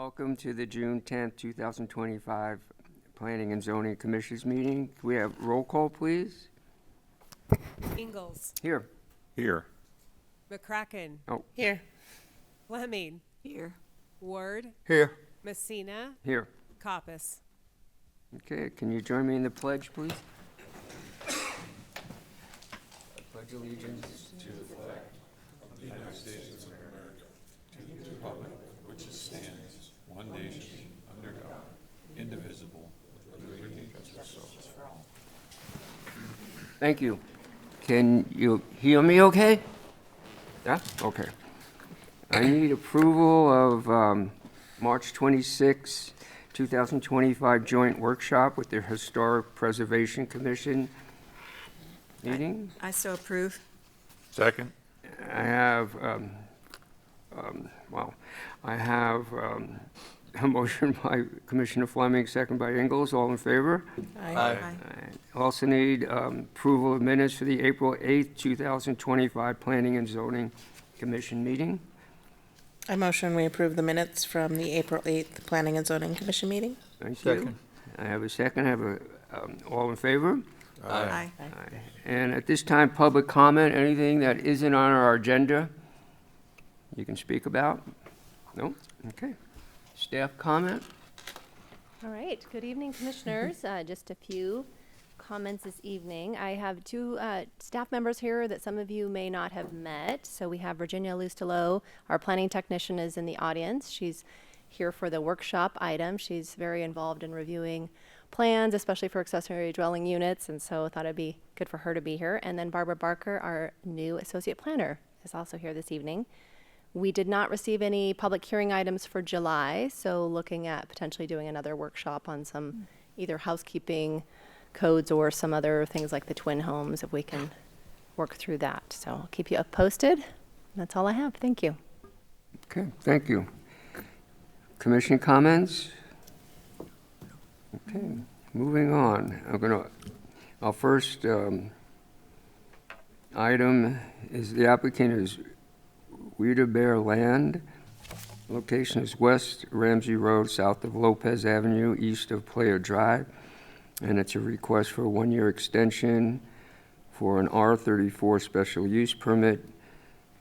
Welcome to the June 10th, 2025 Planning and Zoning Commission's meeting. Can we have roll call, please? Ingalls. Here. Here. McCracken. Oh, Here. Fleming. Here. Ward. Here. Messina. here. Coppice. Okay, can you join me in the pledge, please? I pledge allegiance to the flag of the United States of America, and the republic which stands one nation under God, indivisible, with liberty and justice for all. Thank you. Can you hear me okay? Yeah? Okay. I need approval of March 26, 2025 joint workshop with the Historic Preservation Commission meeting. I so approve. Second. I have, a motion by Commissioner Fleming, second by Ingalls. All in favor? Aye. I also need approval of minutes for the April 8th, 2025 Planning and Zoning Commission meeting. I motion we approve the minutes from the April 8th Planning and Zoning Commission meeting. Thank you. Second. I have a second. I have a, all in favor? Aye. Aye. And at this time, public comment, anything that isn't on our agenda, you can speak about? No? Okay. Staff comment? All right, good evening, Commissioners. Just a few comments this evening. I have two staff members here that some of you may not have met. So we have Virginia Lustillo, our planning technician, is in the audience. She's here for the workshop item. She's very involved in reviewing plans, especially for accessory dwelling units, and so I thought it'd be good for her to be here. And then Barbara Barker, our new associate planner, is also here this evening. We did not receive any public hearing items for July, so looking at potentially doing another workshop on some either housekeeping codes or some other things like the twin homes, if we can work through that. So I'll keep you posted. That's all I have. Thank you. Okay, thank you. Commission comments? Okay, moving on. Our first item is the applicant is Weeder Bear Land. Location is West Ramsey Road, south of Lopez Avenue, east of Player Drive. And it's a request for a one-year extension for an R34 special use permit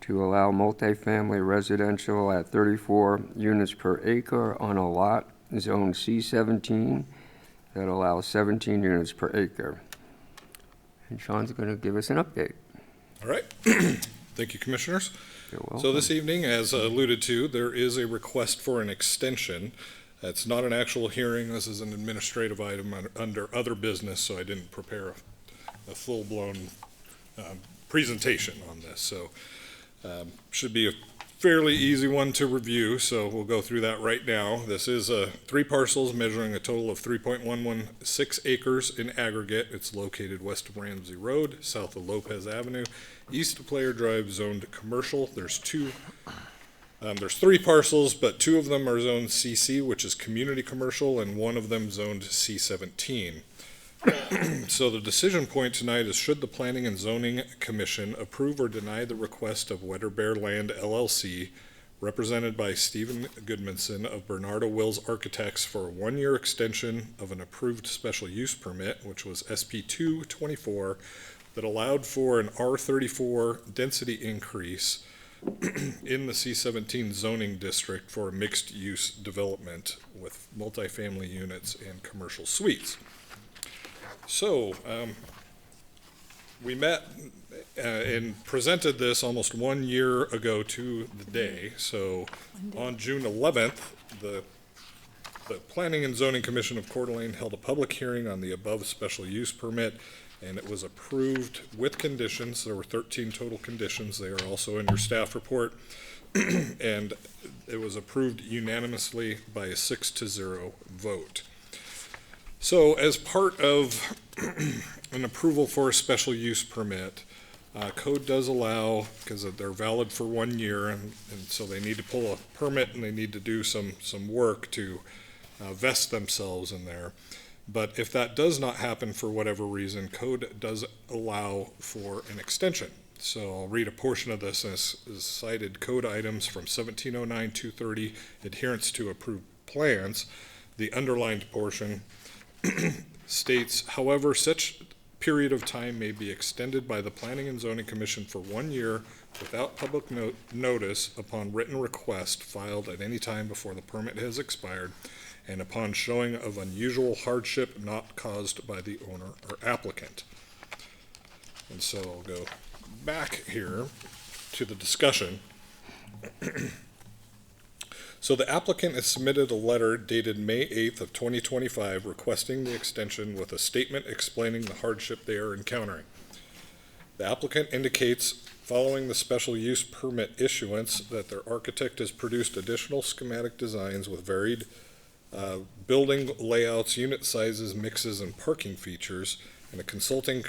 to allow multifamily residential at 34 units per acre on a lot zone C17 that allows 17 units per acre. And Sean's going to give us an update. All right. Thank you, Commissioners. You're welcome. So this evening, as alluded to, there is a request for an extension. It's not an actual hearing. This is an administrative item under other business, so I didn't prepare a full-blown presentation on this. So should be a fairly easy one to review, so we'll go through that right now. This is 3 parcels measuring a total of 3.116 acres in aggregate. It's located west of Ramsey Road, south of Lopez Avenue, east of Player Drive, zoned commercial. There's 3 parcels, but 2 of them are zoned CC, which is community commercial, and 1 of them zoned C17. So the decision point tonight is, should the Planning and Zoning Commission approve or deny the request of Weeder Bear Land LLC, represented by Stephen Goodmanson of Bernardo Wills Architects, for a 1-year extension of an approved special use permit, which was SP 224, that allowed for an R34 density increase in the C17 zoning district for a mixed-use development with multifamily units and commercial suites. So we met and presented this almost 1 year ago to the day. So on June 11th, the Planning and Zoning Commission of Coeur d'Alene held a public hearing on the above special use permit, and it was approved with conditions. There were 13 total conditions. They are also in your staff report. And it was approved unanimously by a 6-0 vote. So as part of an approval for a special use permit, code does allow, because they're valid for 1 year, and so they need to pull a permit and they need to do some work to vest themselves in there. But if that does not happen for whatever reason, code does allow for an extension. So I'll read a portion of this as cited code items from 1709-230, adherence to approved plans, the underlined portion states, however, such period of time may be extended by the Planning and Zoning Commission for 1 year without public notice upon written request filed at any time before the permit has expired and upon showing of unusual hardship not caused by the owner or applicant. And so I'll go back here to the discussion. So the applicant has submitted a letter dated May 8th of 2025 requesting the extension with a statement explaining the hardship they are encountering. The applicant indicates, following the special use permit issuance, that their architect has produced additional schematic designs with varied building layouts, unit sizes, mixes, and parking features, and a consulting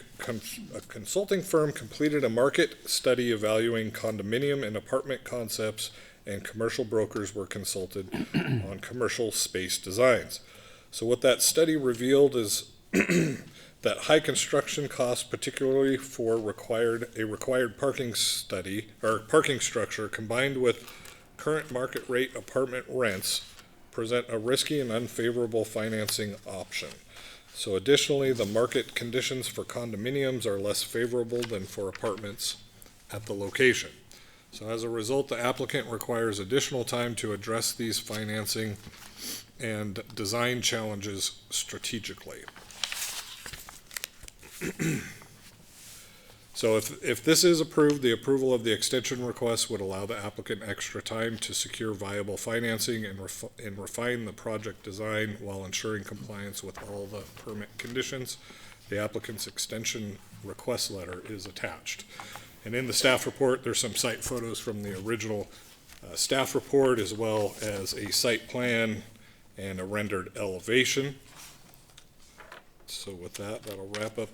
firm completed a market study evaluating condominium and apartment concepts, and commercial brokers were consulted on commercial space designs. So what that study revealed is that high construction costs, particularly for a required parking study or parking structure, combined with current market rate apartment rents, present a risky and unfavorable financing option. So additionally, the market conditions for condominiums are less favorable than for apartments at the location. So as a result, the applicant requires additional time to address these financing and design challenges strategically. So if this is approved, the approval of the extension request would allow the applicant extra time to secure viable financing and refine the project design while ensuring compliance with all the permit conditions. The applicant's extension request letter is attached. And in the staff report, there's some site photos from the original staff report, as well as a site plan and a rendered elevation. So with that, that'll wrap up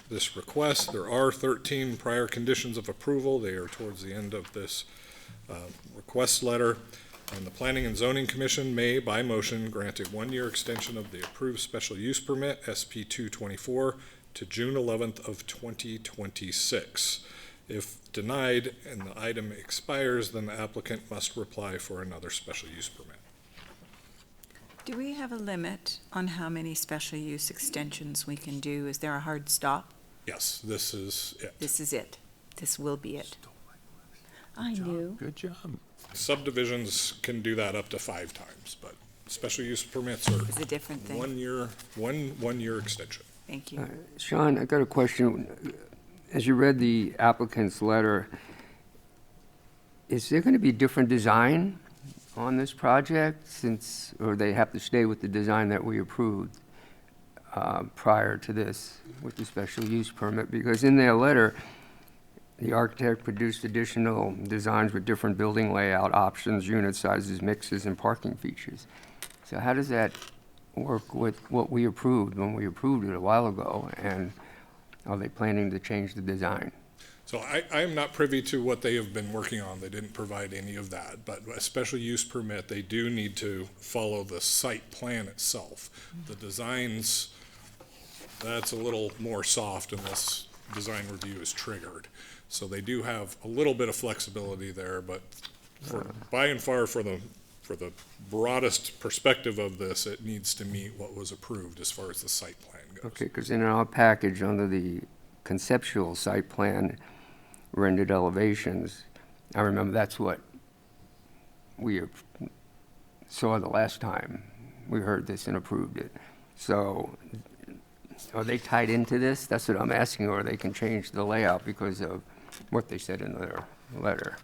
this request. There are 13 prior conditions of approval. They are towards the end of this request letter. And the Planning and Zoning Commission may, by motion, grant a 1-year extension of the approved special use permit, SP 224, to June 11th of 2026. If denied and the item expires, then the applicant must apply for another special use permit. Do we have a limit on how many special use extensions we can do? Is there a hard stop? Yes, this is it. This is it. This will be it. I knew. Good job. Subdivisions can do that up to 5 times, but special use permits are It's a different thing. 1 year, one year extension. Thank you. Sean, I got a question. As you read the applicant's letter, is there going to be different design on this project or they have to stay with the design that we approved prior to this with the special use permit? Because in their letter, the architect produced additional designs with different building layout options, unit sizes, mixes, and parking features. So how does that work with what we approved when we approved it a while ago? And are they planning to change the design? So I am not privy to what they have been working on. They didn't provide any of that, but a special use permit, they do need to follow the site plan itself. The designs, that's a little more soft unless design review is triggered. So they do have a little bit of flexibility there, but by and far for the broadest perspective of this, it needs to meet what was approved as far as the site plan goes. Okay, because in our package under the conceptual site plan rendered elevations, I remember that's what we saw the last time we heard this and approved it. So are they tied into this? That's what I'm asking, or they can change the layout because of what they said in their letter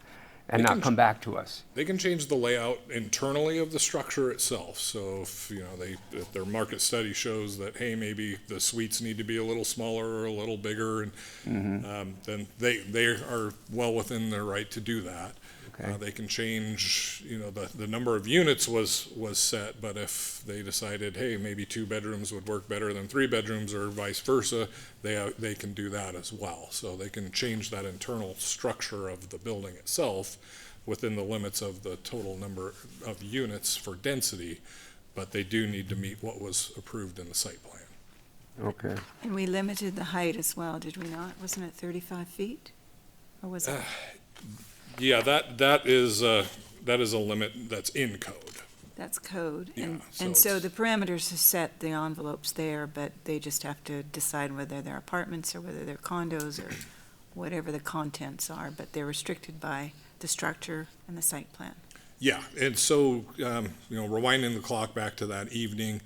and not come back to us? They can change the layout internally of the structure itself. So if, if their market study shows that, hey, maybe the suites need to be a little smaller or a little bigger, and then they are well within their right to do that. Okay. They can change, the number of units was set, but if they decided, hey, maybe 2 bedrooms would work better than 3 bedrooms or vice versa, they can do that as well. So they can change that internal structure of the building itself within the limits of the total number of units for density, but they do need to meet what was approved in the site plan. Okay. And we limited the height as well, did we not? Wasn't it 35 feet? Or was it? Yeah, that is a limit that's in code. That's code. Yeah, And so so it's- the parameters are set, the envelopes there, but they just have to decide whether they're apartments or whether they're condos or whatever the contents are, but they're restricted by the structure and the site plan. Yeah, and so, rewinding the clock back to that evening,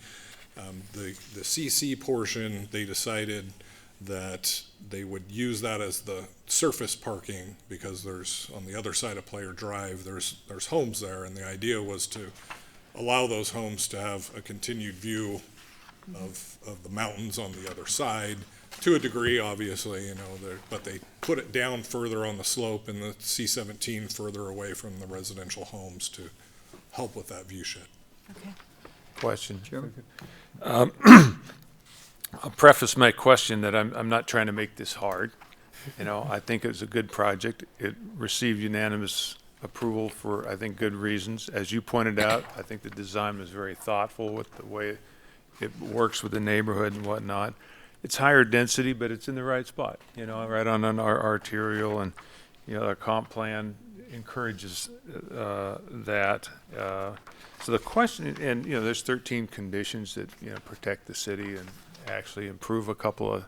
the CC portion, they decided that they would use that as the surface parking because there's, on the other side of Player Drive, there's homes there, and the idea was to allow those homes to have a continued view of the mountains on the other side, to a degree, obviously, but they put it down further on the slope and the C-17 further away from the residential homes to help with that view shed. Okay. Question. I'll preface my question that I'm not trying to make this hard. I think it was a good project. It received unanimous approval for, I think, good reasons. As you pointed out, I think the design was very thoughtful with the way it works with the neighborhood and whatnot. It's higher density, but it's in the right spot, right on our arterial, and, our comp plan encourages that. So the question, and, there's 13 conditions that, protect the city and actually improve a couple of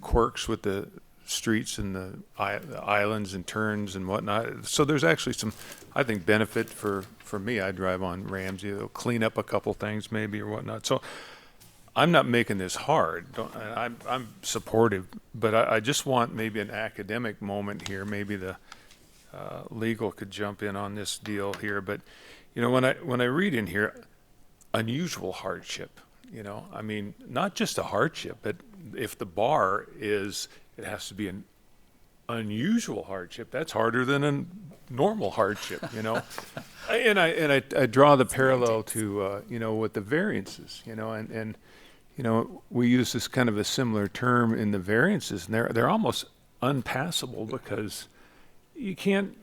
quirks with the streets and the islands and turns and whatnot. So there's actually some, I think, benefit for me. I drive on Ramsey. It'll clean up a couple things maybe or whatnot. So I'm not making this hard. I'm supportive, but I just want maybe an academic moment here. Maybe the legal could jump in on this deal here. But, when I read in here, unusual hardship, I mean, not just a hardship, but if the bar is, it has to be an unusual hardship. That's harder than a normal hardship, And I draw the parallel to, with the variances, and we use this kind of a similar term in the variances, and they're almost unpassable because you can't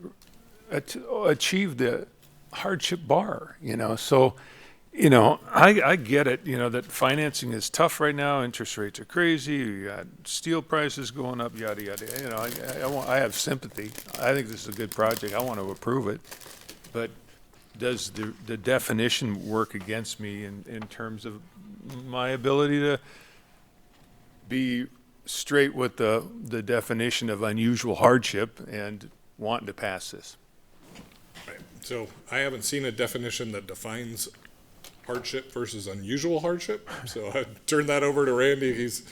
achieve the hardship bar, So, I get it, that financing is tough right now. Interest rates are crazy. You got steel prices going up, yada, yada. I have sympathy. I think this is a good project. I want to approve it. But does the definition work against me in terms of my ability to be straight with the definition of unusual hardship and wanting to pass this? Right. So I haven't seen a definition that defines hardship versus unusual hardship. So I turn that over to Randy. He's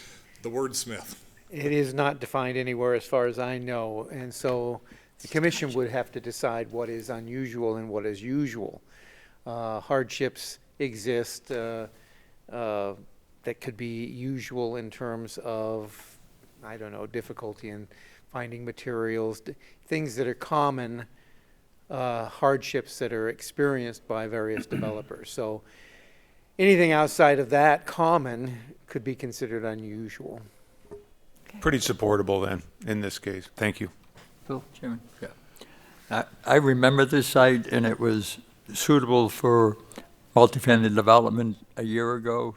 the wordsmith. It is not defined anywhere as far as I know, and so the commission would have to decide what is unusual and what is usual. Hardships exist that could be usual in terms of, I don't know, difficulty in finding materials, things that are common, hardships that are experienced by various developers. So anything outside of that common could be considered unusual. Pretty supportable then, in this case. Thank you. Chairman? Yeah. I remember this site, and it was suitable for multifamily development a year ago.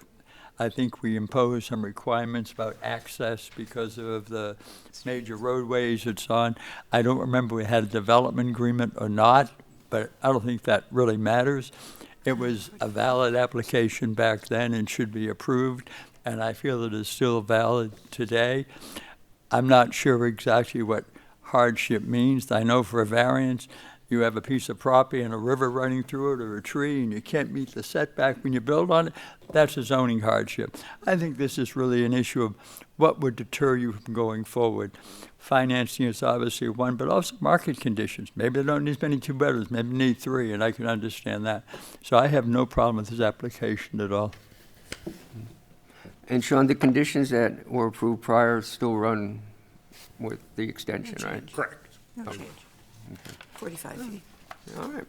I think we imposed some requirements about access because of the major roadways and so on. I don't remember we had a development agreement or not, but I don't think that really matters. It was a valid application back then and should be approved, and I feel it is still valid today. I'm not sure exactly what hardship means. I know for a variance, you have a piece of property and a river running through it or a tree and you can't meet the setback when you build on it. That's a zoning hardship. I think this is really an issue of what would deter you from going forward. Financing is obviously one, but also market conditions. Maybe they don't need as many two bedrooms, maybe need three, and I can understand that. So I have no problem with this application at all. And Sean, the conditions that were approved prior still run with the extension, right? Correct. No change. 45 feet. All right.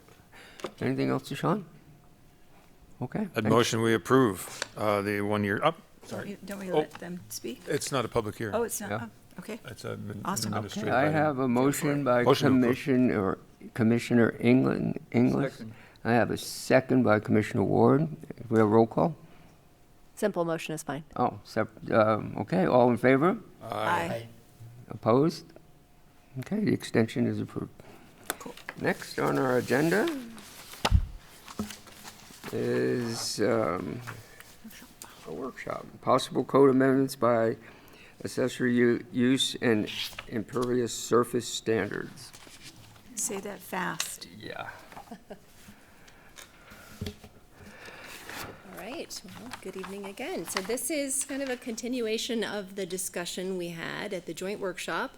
Anything else to Sean? Okay. I'd thanks. motion we approve the 1 year, sorry. Don't we Oh. let them speak? It's not a public hearing. Oh, it's not, Yeah. oh, okay. It's an Awesome. administrative I item. have a motion by Motion to approve. Commissioner Inglis. Second. I have a second by Commissioner Ward. We have roll call? Simple motion is fine. Oh, okay, all in favor? Aye. Opposed? Okay, the extension is approved. Cool. Next on our agenda is a workshop. Possible code amendments by accessory use and impervious surface standards. Say that fast. Yeah. All right, well, good evening again. So this is kind of a continuation of the discussion we had at the joint workshop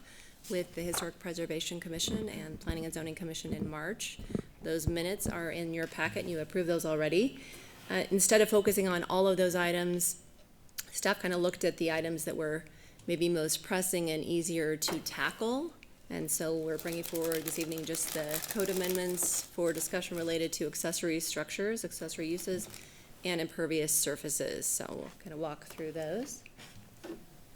with the Historic Preservation Commission and Planning and Zoning Commission in March. Those minutes are in your packet, and you approved those already. Instead of focusing on all of those items, staff kind of looked at the items that were maybe most pressing and easier to tackle. And so we're bringing forward this evening just the code amendments for discussion related to accessory structures, accessory uses, and impervious surfaces. So we'll kind of walk through those.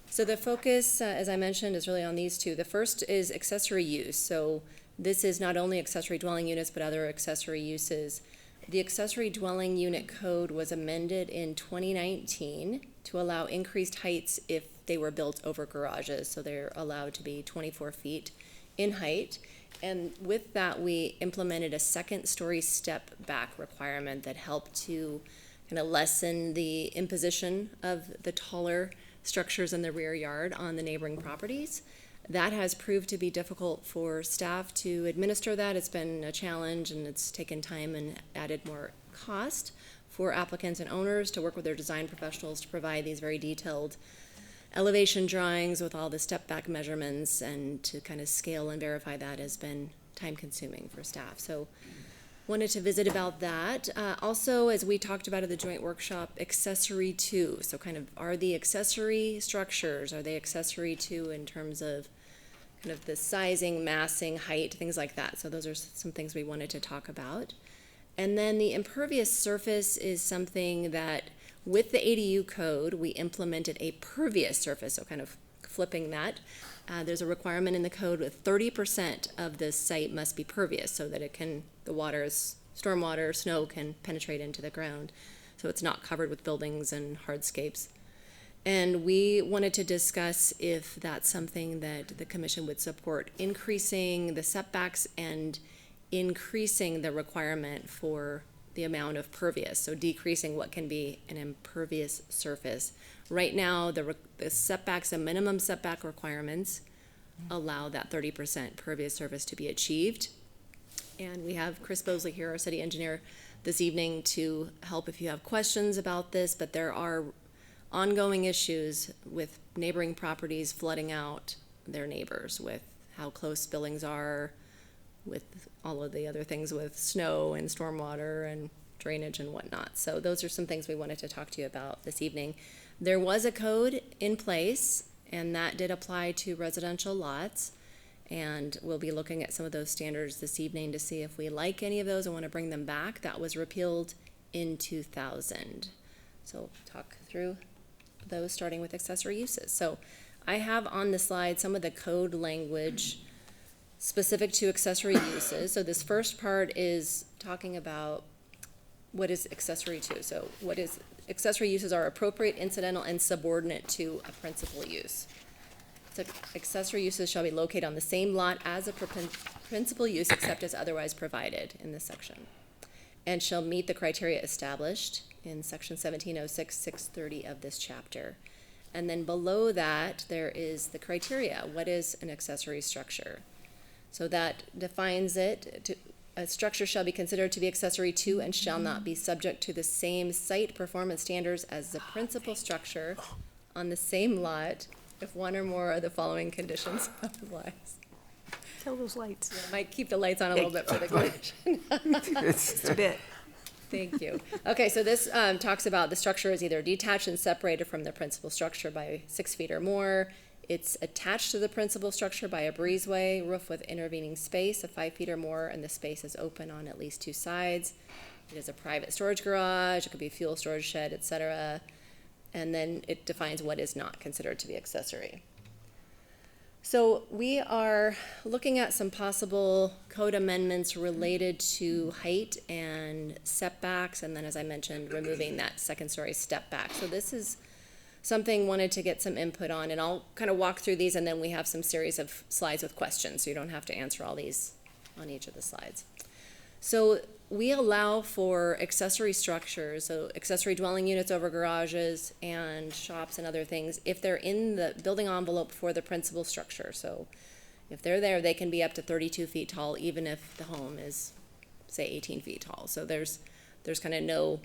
So the focus, as I mentioned, is really on these two. The first is accessory use. So this is not only accessory dwelling units, but other accessory uses. The accessory dwelling unit code was amended in 2019 to allow increased heights if they were built over garages. So they're allowed to be 24 feet in height. And with that, we implemented a second-story step-back requirement that helped to kind of lessen the imposition of the taller structures in the rear yard on the neighboring properties. That has proved to be difficult for staff to administer that. It's been a challenge, and it's taken time and added more cost for applicants and owners to work with their design professionals to provide these very detailed elevation drawings with all the step-back measurements, and to kind of scale and verify that has been time-consuming for staff. So wanted to visit about that. Also, as we talked about at the joint workshop, accessory to. So kind of, are the accessory structures, are they accessory to in terms of kind of the sizing, massing, height, things like that. So those are some things we wanted to talk about. And then the impervious surface is something that with the ADU code, we implemented a pervious surface, so kind of flipping that. There's a requirement in the code with 30% of the site must be pervious so that it can, the water's, stormwater, snow can penetrate into the ground. So it's not covered with buildings and hardscapes. And we wanted to discuss if that's something that the commission would support, increasing the setbacks and increasing the requirement for the amount of pervious, so decreasing what can be an impervious surface. Right now, the setbacks and minimum setback requirements allow that 30% pervious surface to be achieved. And we have Chris Bosley here, our city engineer, this evening to help if you have questions about this, but there are ongoing issues with neighboring properties flooding out their neighbors with how close buildings are, with all of the other things with snow and stormwater and drainage and whatnot. So those are some things we wanted to talk to you about this evening. There was a code in place, and that did apply to residential lots. And we'll be looking at some of those standards this evening to see if we like any of those and want to bring them back. That was repealed in 2000. So talk through those, starting with accessory uses. So I have on the slide some of the code language specific to accessory uses. So this first part is talking about what is accessory to. So what is accessory uses are appropriate, incidental, and subordinate to a principal use. So accessory uses shall be located on the same lot as a principal use except as otherwise provided in this section, and shall meet the criteria established in section 1706-630 of this chapter. And then below that, there is the criteria. What is an accessory structure? So that defines it. A structure shall be considered to be accessory to and shall not be subject to the same site performance standards as the principal structure on the same lot if one or more of the following conditions applies. Kill those lights. Might keep the lights on a little bit for the commission. Just a bit. Thank you. Okay, so this talks about the structure is either detached and separated from the principal structure by 6 feet or more. It's attached to the principal structure by a breezeway, roof with intervening space of 5 feet or more, and the space is open on at least 2 sides. It is a private storage garage, it could be a fuel storage shed, etc. And then it defines what is not considered to be accessory. So we are looking at some possible code amendments related to height and setbacks, and then, as I mentioned, removing that second-story step back. So this is something wanted to get some input on, and I'll kind of walk through these, and then we have some series of slides with questions, so you don't have to answer all these on each of the slides. So we allow for accessory structures, so accessory dwelling units over garages and shops and other things, if they're in the building envelope for the principal structure. So if they're there, they can be up to 32 feet tall, even if the home is, say, 18 feet tall. So there's kind of no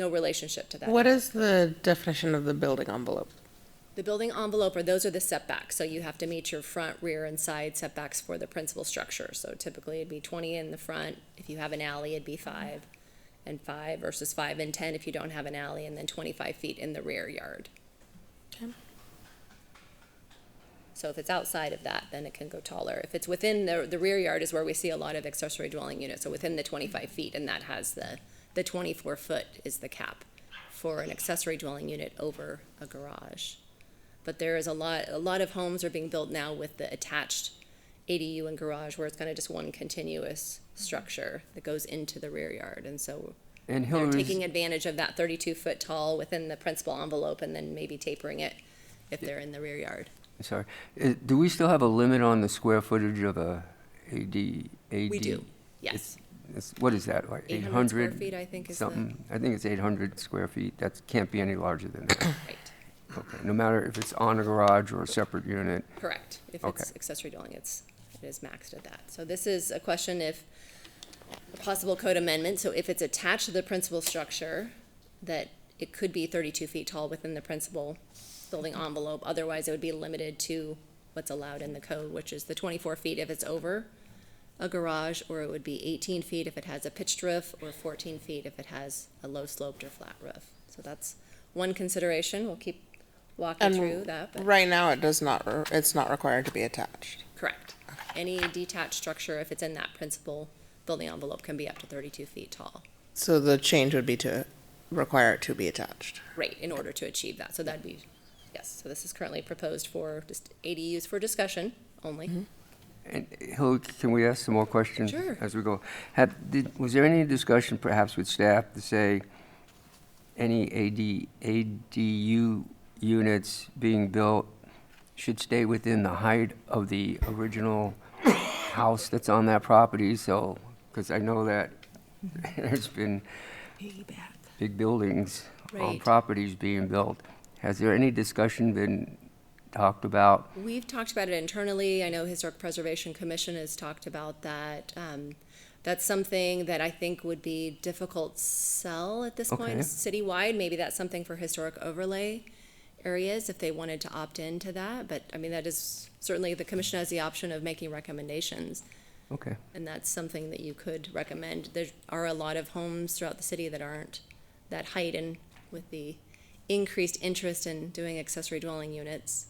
relationship to that. What is the definition of the building envelope? The building envelope, or those are the setbacks, so you have to meet your front, rear, and side setbacks for the principal structure. So typically it'd be 20 in the front. If you have an alley, it'd be 5 and 5 versus 5 and 10 if you don't have an alley, and then 25 feet in the rear yard. Okay. So if it's outside of that, then it can go taller. If it's within the rear yard is where we see a lot of accessory dwelling units, so within the 25 feet, and that has the 24 foot is the cap for an accessory dwelling unit over a garage. But there is a lot of homes are being built now with the attached ADU and garage, where it's kind of just one continuous structure that goes into the rear yard. And so And they're Hillary's, taking advantage of that 32-foot tall within the principal envelope, and then maybe tapering it if they're in the rear yard. sorry, do we still have a limit on the square footage of a AD? We do, yes. What is that, like 800 square 800? feet, I think, is the, Something, I think it's 800 square feet. That can't be any larger than that. right, Okay, no matter if it's on a garage or a separate unit. correct. If Okay. it's accessory dwelling, it is maxed at that. So this is a question if, a possible code amendment, so if it's attached to the principal structure, that it could be 32 feet tall within the principal building envelope. Otherwise, it would be limited to what's allowed in the code, which is the 24 feet if it's over a garage, or it would be 18 feet if it has a pitched roof, or 14 feet if it has a low sloped or flat roof. So that's one consideration. We'll keep walking through that. But Right now, it's not required to be attached. correct. Any detached structure, if it's in that principal building envelope, can be up to 32 feet tall. So the change would be to require it to be attached. Right, in order to achieve that. So that'd be, yes. So this is currently proposed for just ADUs for discussion only. And Hillary, can we ask some more questions? Sure. As we go? Was there any discussion perhaps with staff to say any ADU units being built should stay within the height of the original house that's on that property? So, because I know that there's been Piggyback. big buildings on Right. properties being built. Has there any discussion been talked about? We've talked about it internally. I know Historic Preservation Commission has talked about that. That's something that I think would be difficult sell at this point Okay. citywide. Maybe that's something for historic overlay areas if they wanted to opt into that. But I mean, that is certainly, the commission has the option of making recommendations. Okay. And that's something that you could recommend. There are a lot of homes throughout the city that aren't that height, and with the increased interest in doing accessory dwelling units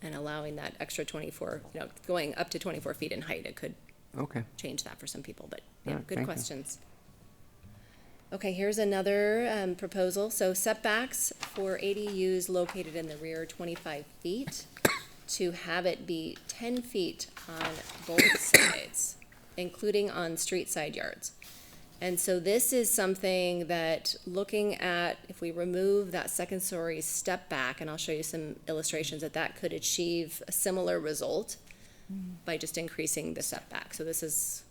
and allowing that extra 24, going up to 24 feet in height, it could Okay. change that for some people, but All yeah, right, good thank you. questions. Okay, here's another proposal. So setbacks for ADUs located in the rear 25 feet, to have it be 10 feet on both sides, including on street side yards. And so this is something that, looking at, if we remove that second story step back, and I'll show you some illustrations, that could achieve a similar result by just increasing the setback. So this is,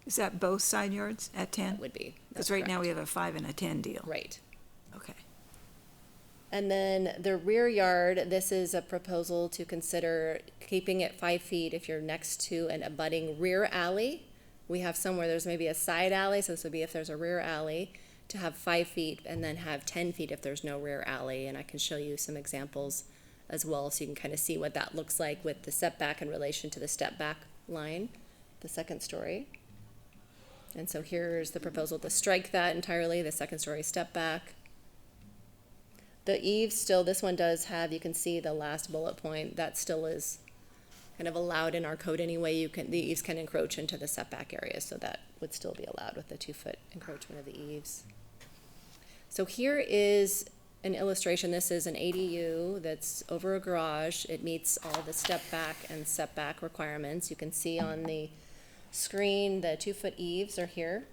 Is that both side yards at 10? that would be. Because that's right now we correct. have a 5 and a 10 deal. Right. Okay. And then the rear yard, this is a proposal to consider keeping it 5 feet if you're next to an abutting rear alley. We have somewhere there's maybe a side alley, so this would be if there's a rear alley, to have 5 feet, and then have 10 feet if there's no rear alley. And I can show you some examples as well, so you can kind of see what that looks like with the setback in relation to the step back line, the second story. And so here's the proposal to strike that entirely, the second story step back. The eaves still, this one does have, you can see the last bullet point, that still is kind of allowed in our code anyway. The eaves can encroach into the setback area, so that would still be allowed with the 2-foot encroachment of the eaves. So here is an illustration. This is an ADU that's over a garage. It meets all the step back and setback requirements. You can see on the screen, the 2-foot eaves are here.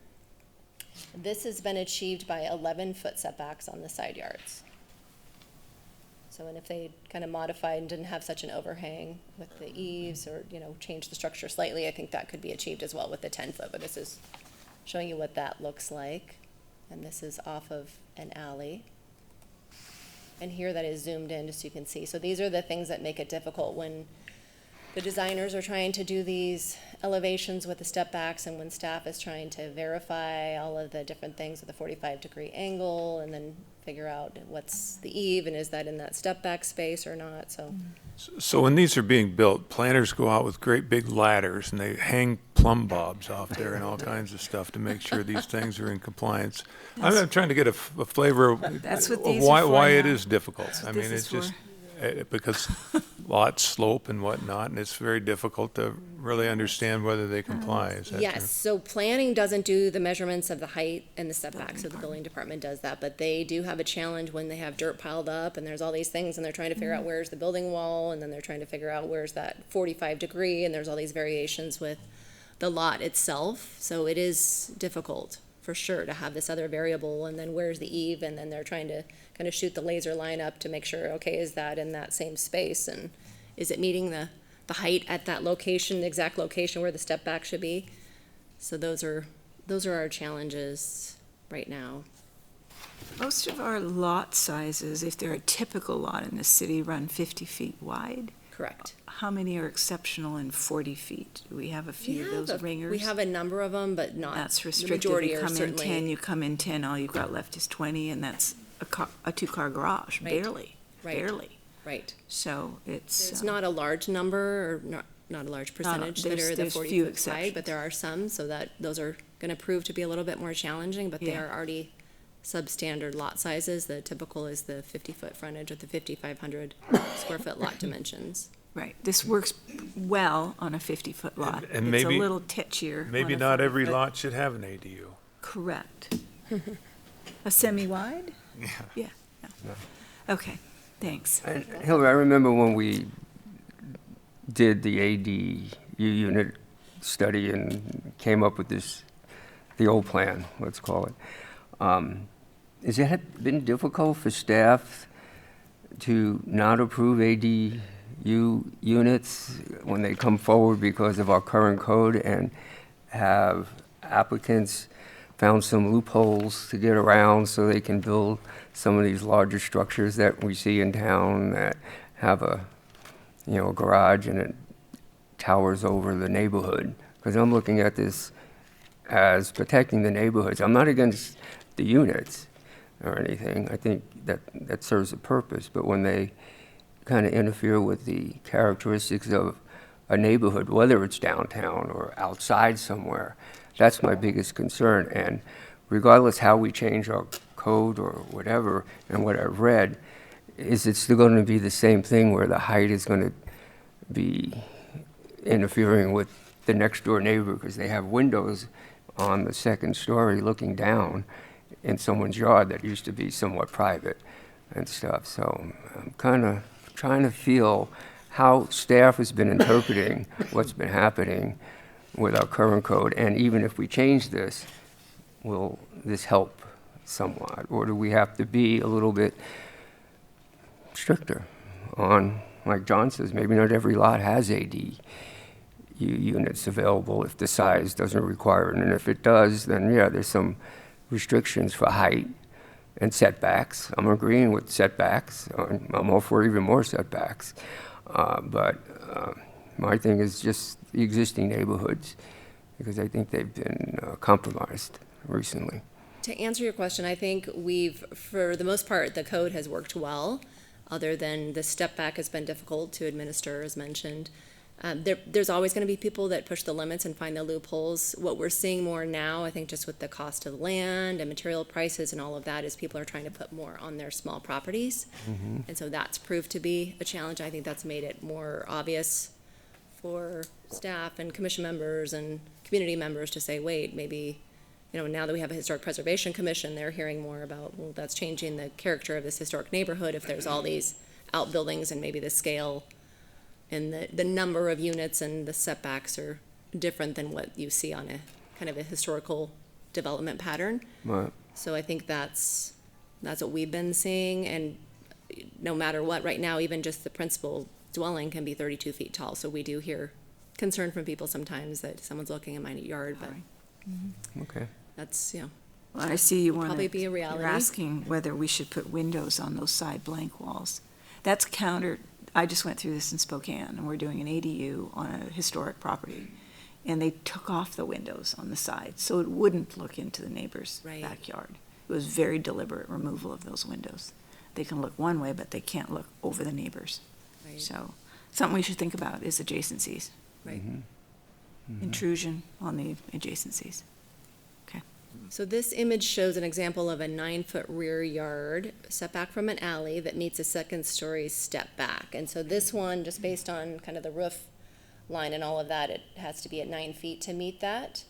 This has been achieved by 11-foot setbacks on the side yards. So, and if they kind of modified and didn't have such an overhang with the eaves, or, change the structure slightly, I think that could be achieved as well with the 10-foot, but this is showing you what that looks like. And this is off of an alley. And here that is zoomed in just so you can see. So these are the things that make it difficult when the designers are trying to do these elevations with the step backs, and when staff is trying to verify all of the different things with a 45-degree angle, and then figure out what's the eave, and is that in that step back space or not, so. So when these are being built, planners go out with great big ladders and they hang plumb bobs off there and all kinds of stuff to make sure these things are in compliance. I'm trying to get a flavor of That's what of these why are for why it now. is difficult. That's I what mean, this it's is just because lots slope and whatnot, and it's very difficult to really understand whether they comply. Is that Yes, true? so planning doesn't do the measurements of the height and the setback, so the building department does that, but they do have a challenge when they have dirt piled up and there's all these things and they're trying to figure out where's the building wall, and then they're trying to figure out where's that 45-degree, and there's all these variations with the lot itself, so it is difficult for sure to have this other variable, and then where's the eave, and then they're trying to kind of shoot the laser line up to make sure, okay, is that in that same space, and is it meeting the height at that location, the exact location where the step back should be? So those are our challenges right now. Most of our lot sizes, if they're a typical lot in the city, run 50 feet wide. Correct. How many are exceptional in 40 feet? Do we have a few of those ringers? We have a number of them, but not, That's the restricted. majority You are come in certainly. 10, you come in 10, all you've got left is 20, and that's a two-car garage, Right. barely, Right. barely. Right. So it's. There's not a large number, or not a large percentage that there's- are the there's 40 few foot wide, but there are some, so that, those are gonna prove to be a little bit more challenging, but they Yeah. are already substandard lot sizes. The typical is the 50-foot frontage with the 5,500 square foot lot dimensions. Right, this works well on a 50-foot lot. And It's a maybe- little titchier. Maybe on a not every 40-foot. lot should have an ADU. Correct. A semi-wide? Yeah. Yeah. Okay, thanks. And Hillary, I remember when we did the ADU unit study and came up with this, the old plan, let's call it. Has it been difficult for staff to not approve ADU units when they come forward because of our current code, and have applicants found some loopholes to get around so they can build some of these larger structures that we see in town that have a garage and it towers over the neighborhood? Because I'm looking at this as protecting the neighborhoods. I'm not against the units or anything. I think that serves a purpose, but when they kind of interfere with the characteristics of a neighborhood, whether it's downtown or outside somewhere, that's my biggest concern. And regardless how we change our code or whatever, and what I've read, is it still going to be the same thing where the height is going to be interfering with the next door neighbor because they have windows on the second story looking down in someone's yard that used to be somewhat private and stuff. So I'm kind of trying to feel how staff has been interpreting what's been happening with our current code, and even if we change this, will this help somewhat, or do we have to be a little bit stricter on, like John says, maybe not every lot has ADU units available if the size doesn't require it, and if it does, then yeah, there's some restrictions for height and setbacks. I'm agreeing with setbacks. I'm all for even more setbacks. But my thing is just the existing neighborhoods, because I think they've been compromised recently. To answer your question, I think for the most part, the code has worked well, other than the step back has been difficult to administer, as mentioned. There's always going to be people that push the limits and find the loopholes. What we're seeing more now, I think just with the cost of land and material prices and all of that, is people are trying to put more on their small properties. Mm-hmm. And so that's proved to be a challenge. I think that's made it more obvious for staff and commission members and community members to say, wait, maybe, now that we have a Historic Preservation Commission, they're hearing more about, well, that's changing the character of this historic neighborhood if there's all these outbuildings, and maybe the scale and the number of units and the setbacks are different than what you see on a kind of a historical development pattern. Right. So I think that's what we've been seeing, and no matter what, right now, even just the principal dwelling can be 32 feet tall. So we do hear concern from people sometimes that someone's looking in my yard, but Okay. That's, Well, I see you want Probably be a You're reality. asking whether we should put windows on those side blank walls. That's counter, I just went through this in Spokane, and we're doing an ADU on a historic property. And they took off the windows on the side, so it wouldn't look into the neighbor's Right. backyard. It was very deliberate removal of those windows. They can look one way, but they can't look over the neighbors. Right. So, something we should think about is adjacencies, Right. intrusion on the adjacencies. So this image shows an example of a 9-foot rear yard setback from an alley that meets a second-story step back. And so this one, just based on kind of the roof line and all of that, it has to be at 9 feet to meet that.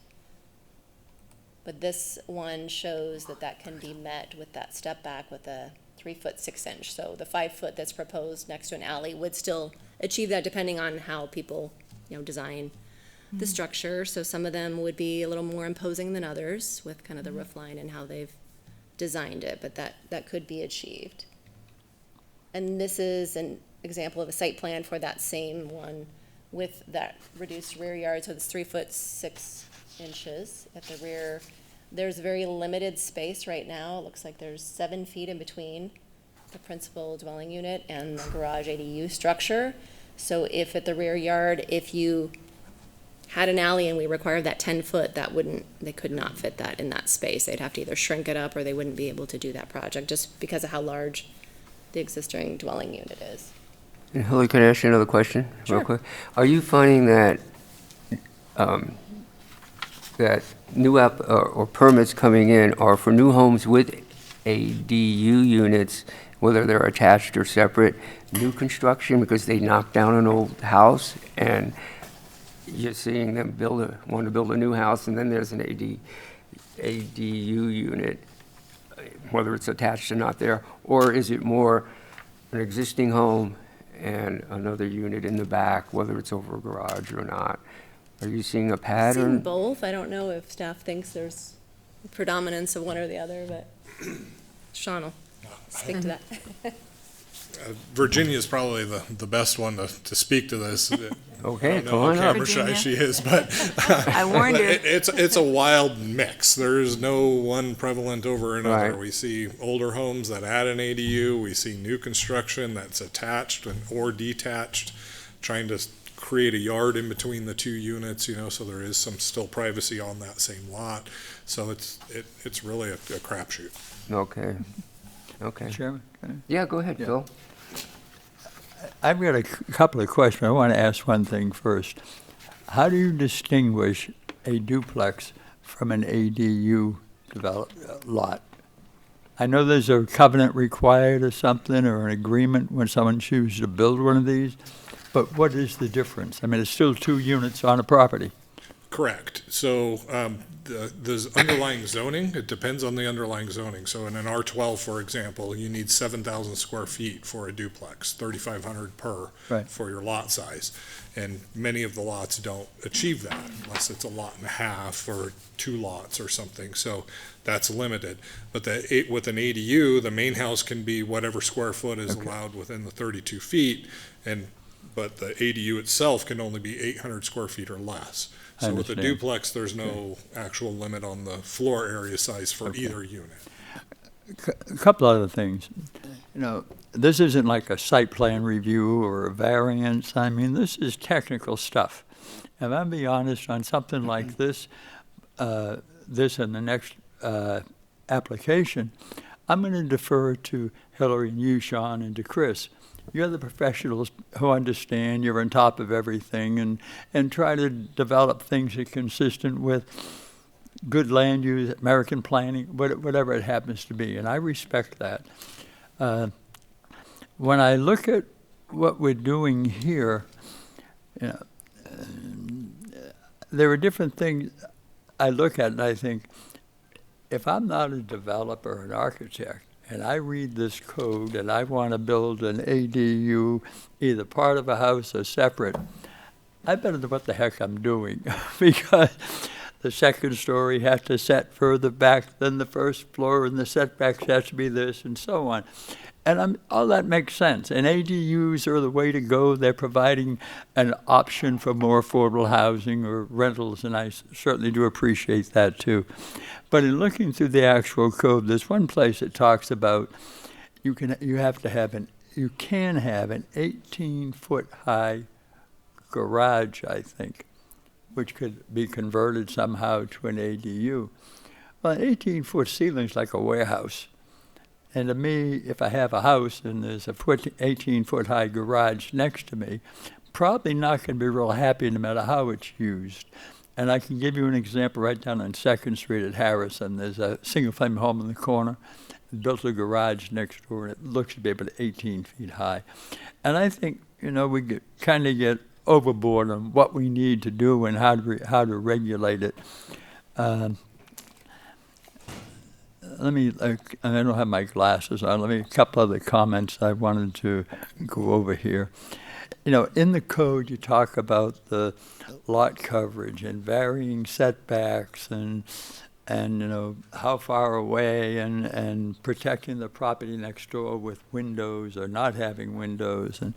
But this one shows that that can be met with that step back with a 3-foot 6-inch. So the 5-foot that's proposed next to an alley would still achieve that, depending on how people, design the structure. So some of them would be a little more imposing than others with kind of the roof line and how they've designed it, but that could be achieved. And this is an example of a site plan for that same one with that reduced rear yard. So it's 3-foot 6 inches at the rear. There's very limited space right now. It looks like there's 7 feet in between the principal dwelling unit and the garage ADU structure. So if at the rear yard, if you had an alley and we required that 10-foot, they could not fit that in that space. They'd have to either shrink it up or they wouldn't be able to do that project just because of how large the existing dwelling unit is. And Hillary, can I ask you another question real quick? Are you finding that that new or permits coming in are for new homes with ADU units, whether they're attached or separate, new construction because they knocked down an old house and you're seeing them want to build a new house, and then there's an ADU unit, whether it's attached or not there, or is it more an existing home and another unit in the back, whether it's over a garage or not? Are you seeing a I've pattern? seen both. I don't know if staff thinks there's a predominance of one or the other, but Sean will speak to that. Virginia is probably the best one to speak to this. Okay, I don't come know on how up. camera shy Virginia. she is, but I warned her. it's a wild mix. There is no one prevalent over another. Right. We see older homes that add an ADU. We see new construction that's attached or detached, trying to create a yard in between the two units, so there is some still privacy on that same lot. So it's really a crapshoot. Okay. Okay. Chairman? can I- Yeah, go ahead, Yeah. Phil. I've got a couple of questions. I want to ask one thing first. How do you distinguish a duplex from an ADU lot? I know there's a covenant required or something, or an agreement when someone chooses to build one of these, but what is the difference? I mean, it's still 2 units on a property. Correct. So the underlying zoning, it depends on the underlying zoning. So in an R12, for example, you need 7,000 square feet for a duplex, 3,500 per Right. for your lot size. And many of the lots don't achieve that unless it's a lot and a half or 2 lots or something. So that's limited. But with an ADU, the main house can be whatever square foot is allowed within the 32 feet. But the ADU itself can only be 800 square feet or less. I So with a understand. duplex, there's no actual limit on the floor area size for either unit. A couple other things. This isn't like a site plan review or a variance. I mean, this is technical stuff. And I'll be honest, on something like this and the next application, I'm going to defer to Hillary and you, Sean, and to Chris. You're the professionals who understand, you're on top of everything, and try to develop things that are consistent with good land use, American planning, whatever it happens to be, and I respect that. When I look at what we're doing here, there are different things I look at and I think, if I'm not a developer, an architect, and I read this code and I want to build an ADU, either part of a house or separate, I better know what the heck I'm doing because the second story has to set further back than the first floor, and the setbacks has to be this, and so on. And all that makes sense. And ADUs are the way to go. They're providing an option for more affordable housing or rentals, and I certainly do appreciate that too. But in looking through the actual code, there's one place that talks about you can have an 18-foot high garage, I think, which could be converted somehow to an ADU. Well, an 18-foot ceiling's like a warehouse. And to me, if I have a house and there's a 18-foot high garage next to me, probably not going to be real happy no matter how it's used. And I can give you an example right down on 2nd Street at Harrison. There's a single-family home in the corner. Built a garage next door, and it looks to be about 18 feet high. And I think, we kind of get overboard on what we need to do and how to regulate it. I don't have my glasses on. A couple other comments I wanted to go over here. In the code, you talk about the lot coverage and varying setbacks and how far away and protecting the property next door with windows or not having windows. And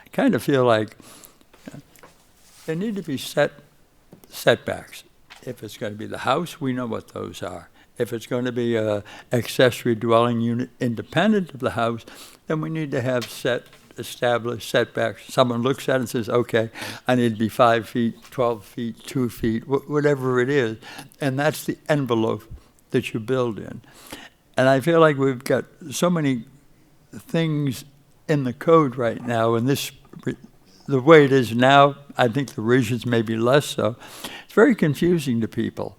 I kind of feel like there need to be setbacks. If it's going to be the house, we know what those are. If it's going to be a accessory dwelling unit independent of the house, then we need to have established setbacks. Someone looks at it and says, okay, I need to be 5 feet, 12 feet, 2 feet, whatever it is. And that's the envelope that you build in. And I feel like we've got so many things in the code right now, and the way it is now, I think the regions may be less so. It's very confusing to people.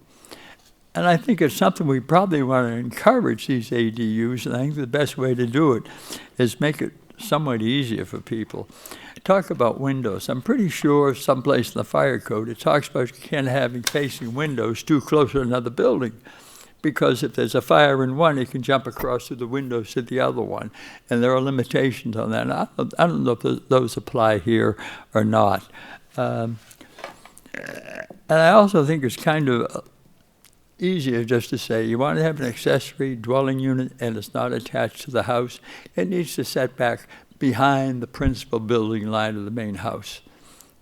And I think it's something we probably want to encourage these ADUs, and I think the best way to do it is make it somewhat easier for people. Talk about windows. I'm pretty sure someplace in the fire code it talks about you can't have facing windows too close to another building, because if there's a fire in one, it can jump across through the windows to the other one, and there are limitations on that. And I don't know if those apply here or not. And I also think it's kind of easier just to say you want to have an accessory dwelling unit and it's not attached to the house. It needs to set back behind the principal building line of the main house.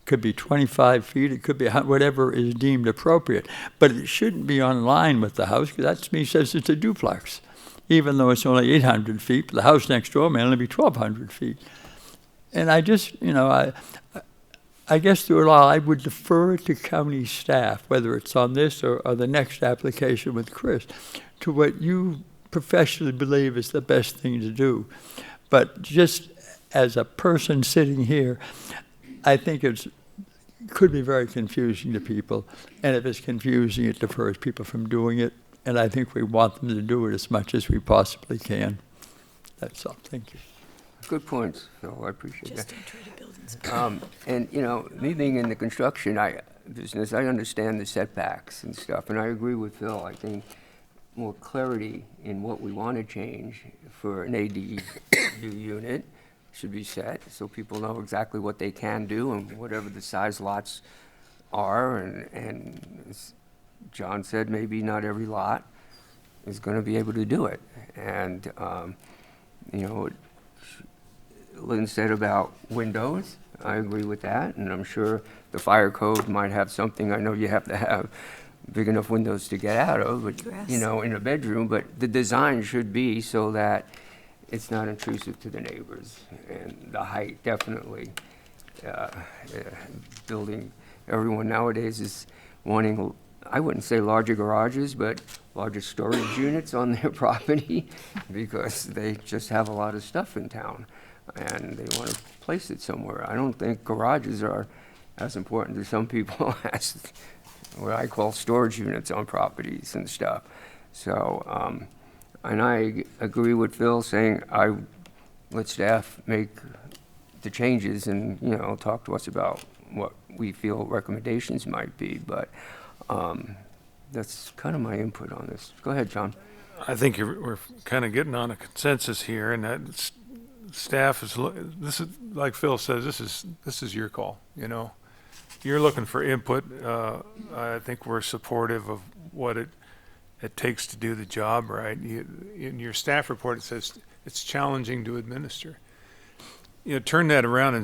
It could be 25 feet, it could be whatever is deemed appropriate, but it shouldn't be on line with the house, because that to me says it's a duplex, even though it's only 800 feet, but the house next door may only be 1,200 feet. And I just, I guess through it all, I would defer to county staff, whether it's on this or the next application with Chris, to what you professionally believe is the best thing to do. But just as a person sitting here, I think it could be very confusing to people. And if it's confusing, it defers people from doing it. And I think we want them to do it as much as we possibly can. That's all. Thank you. Good points, Phil. I appreciate that. Don't try to build in And, me being in the construction business, I understand the setbacks and stuff, and I agree with Phil. I think more clarity in what we want to change for an ADU unit should be set, so people know exactly what they can do and whatever the size lots are. And as John said, maybe not every lot is going to be able to do it. And, Lynn said about windows, I agree with that, and I'm sure the fire code might have something. I know you have to have big enough windows to get out of, but, in a bedroom, but the design should be so that it's not intrusive to the neighbors, and the height definitely. Building, everyone nowadays is wanting, I wouldn't say larger garages, but larger storage units on their property, because they just have a lot of stuff in town, and they want to place it somewhere. I don't think garages are as important to some people as what I call storage units on properties and stuff. So, and I agree with Phil saying let staff make the changes and, talk to us about what we feel recommendations might be. But that's kind of my input on this. Go ahead, John. I think we're kind of getting on a consensus here, and that staff this is, like Phil says, this is your call, you're looking for input. I think we're supportive of what it takes to do the job right. In your staff report, it says it's challenging to administer. Turn that around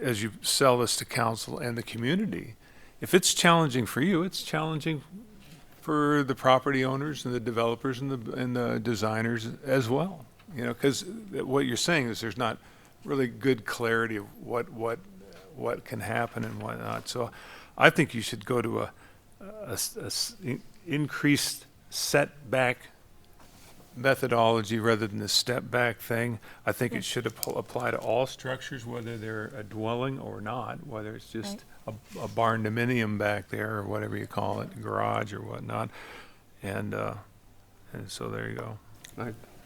as you sell this to council and the community. If it's challenging for you, it's challenging for the property owners and the developers and the designers as well. Because what you're saying is there's not really good clarity of what can happen and what not. So I think you should go to a increased setback methodology rather than the step back thing. I think it should apply to all structures, whether they're a dwelling or not, whether it's just a barn dominium back there or whatever you call it, garage or whatnot. And so there you go.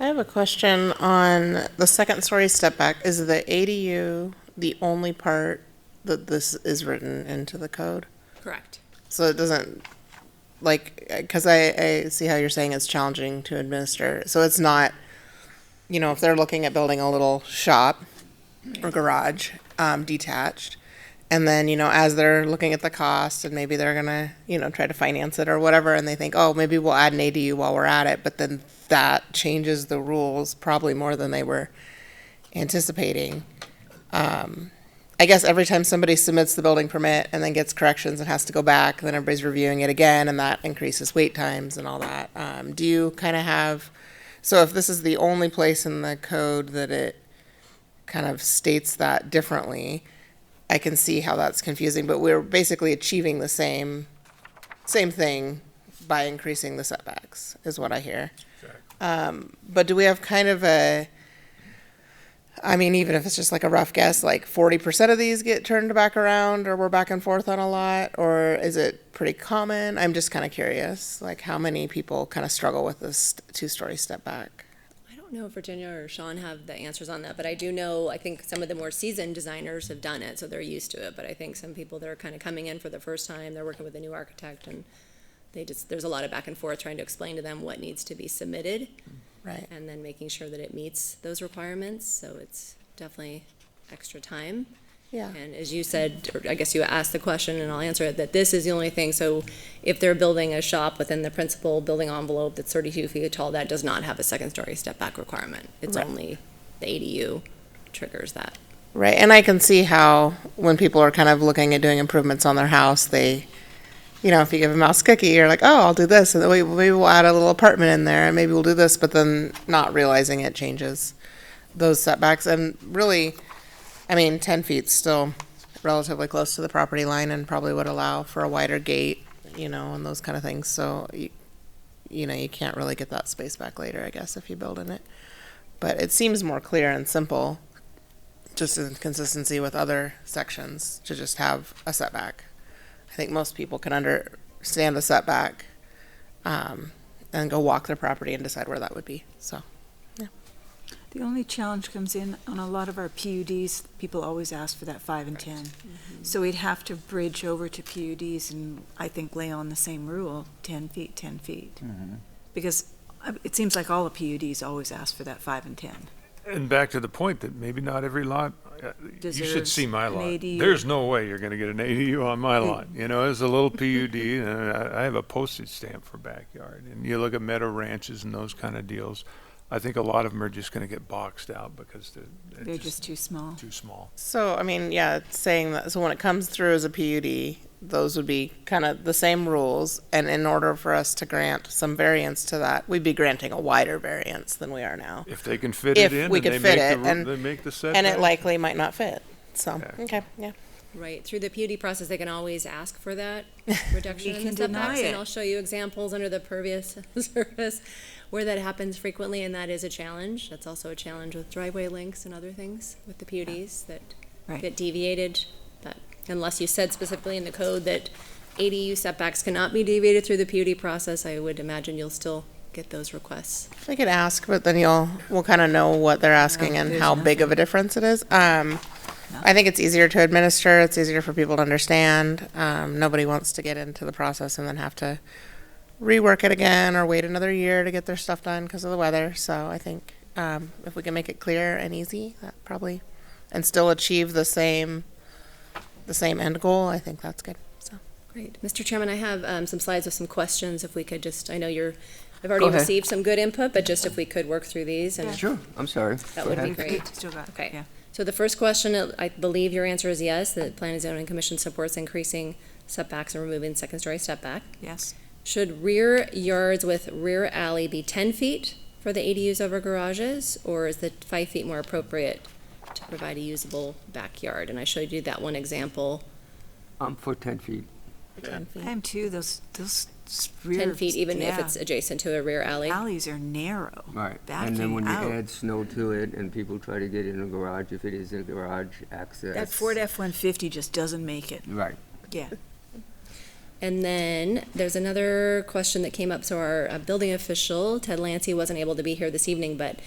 I have a question on the second story step back. Is the ADU the only part that this is written into the code? Correct. So it doesn't, because I see how you're saying it's challenging to administer. So it's not, if they're looking at building a little shop or garage, detached, and then, as they're looking at the cost and maybe they're gonna, try to finance it or whatever, and they think, oh, maybe we'll add an ADU while we're at it, but then that changes the rules probably more than they were anticipating. I guess every time somebody submits the building permit and then gets corrections and has to go back, then everybody's reviewing it again, and that increases wait times and all that. Do you kind of have, so if this is the only place in the code that it kind of states that differently, I can see how that's confusing, but we're basically achieving the same thing by increasing the setbacks, is what I hear. But do we have kind of even if it's just like a rough guess, like 40% of these get turned back around, or we're back and forth on a lot, or is it pretty common? I'm just kind of curious, like how many people kind of struggle with this two-story step back? I don't know if Virginia or Sean have the answers on that, but I do know, I think some of the more seasoned designers have done it, so they're used to it. But I think some people that are kind of coming in for the first time, they're working with a new architect, and there's a lot of back and forth trying to explain to them what needs to be submitted. Right. And then making sure that it meets those requirements, so it's definitely extra time. Yeah. And as you said, or I guess you asked the question and I'll answer it, that this is the only thing, so if they're building a shop within the principal building envelope that's 32 feet tall, that does not have a second story step back requirement. It's Right. only the ADU triggers that. Right, and I can see how when people are kind of looking at doing improvements on their house, they, if you give a mouse cookie, you're like, oh, I'll do this, and then maybe we'll add a little apartment in there, and maybe we'll do this, but then not realizing it changes those setbacks. And really, 10 feet's still relatively close to the property line and probably would allow for a wider gate, and those kind of things. So, you can't really get that space back later, I guess, if you build in it. But it seems more clear and simple, just in consistency with other sections, to just have a setback. I think most people can understand the setback, and go walk their property and decide where that would be. So, yeah. The only challenge comes in on a lot of our PUDs, people always ask for that 5 and 10. So we'd have to bridge over to PUDs and I think lay on the same rule, 10 feet, 10 feet. Because it seems like all the PUDs always ask for that 5 and 10. And back to the point that maybe not every lot, you should Deserves see my an lot. ADU. There's no way you're going to get an ADU on my lot. It's a little PUD, and I have a postage stamp for backyard. And you look at meadow ranches and those kind of deals, I think a lot of them are just going to get boxed out because They're just too small. too small. So, it's saying that, so when it comes through as a PUD, those would be kind of the same rules, and in order for us to grant some variance to that, we'd be granting a wider variance than we are now. If they can fit If it in, we and could they fit make it, the, and- they make the setback. And it likely might not fit, so, Yeah. okay, yeah. Right, through the PUD process, they can always ask for that reduction We in can the deny setbacks, and it. I'll show you examples under the pervious surface where that happens frequently, and that is a challenge. That's also a challenge with driveway links and other things with the PUDs that Right. get deviated. But unless you said specifically in the code that ADU setbacks cannot be deviated through the PUD process, I would imagine you'll still get those requests. We could ask, but then we'll kind of know what they're asking and there's how big of a difference it is. I think it's easier to administer, it's easier for people to understand. Nobody wants to get into the process and then have to rework it again or wait another year to get their stuff done because of the weather. So I think if we can make it clear and easy, that probably, and still achieve the same the same end goal, I think that's good, so. Great. Mr. Chairman, I have some slides with some questions, if we could just, I know I've already ahead. received some good input, but just if we could work through these, and Sure, I'm sorry. that Go would be ahead. great. Still got, Okay. yeah. So the first question, I believe your answer is yes, the Planning and Zoning Commission supports increasing setbacks and removing second-story step back. Yes. Should rear yards with rear alley be 10 feet for the ADUs over garages, or is the 5 feet more appropriate to provide a usable backyard? And I showed you that one example, I'm for 10 feet. 10 feet. I am too, those rear. 10 feet, even if yeah. it's adjacent to a rear alley. Alleys are narrow. Right. And then when you Backing out. add snow to it and people try to get in a garage, if it is a garage access. That Ford F-150 just doesn't make it. Right. Yeah. And then there's another question that came up. So our building official, Ted Lancey, wasn't able to be here this evening, but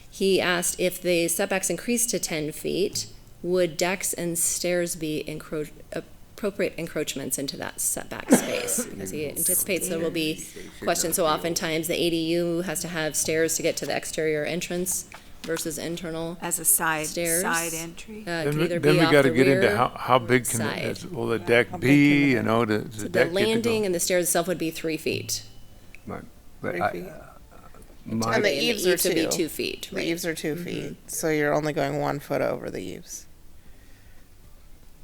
he asked if the setbacks increased to 10 feet, would decks and stairs be appropriate encroachments into that setback space? Because he anticipates there will be questions. So oftentimes the ADU has to have stairs to get to the exterior entrance versus internal. As a side Stairs. entry. Could either Then be we off gotta the get into rear. how big side. will the deck be, you know, does So the the deck get to go? landing and the stairs itself would be 3 feet. But 3 I, feet. my, And the And eaves are would be 2. 2 feet, The right? eaves are 2 feet, so you're only going 1 foot over the eaves.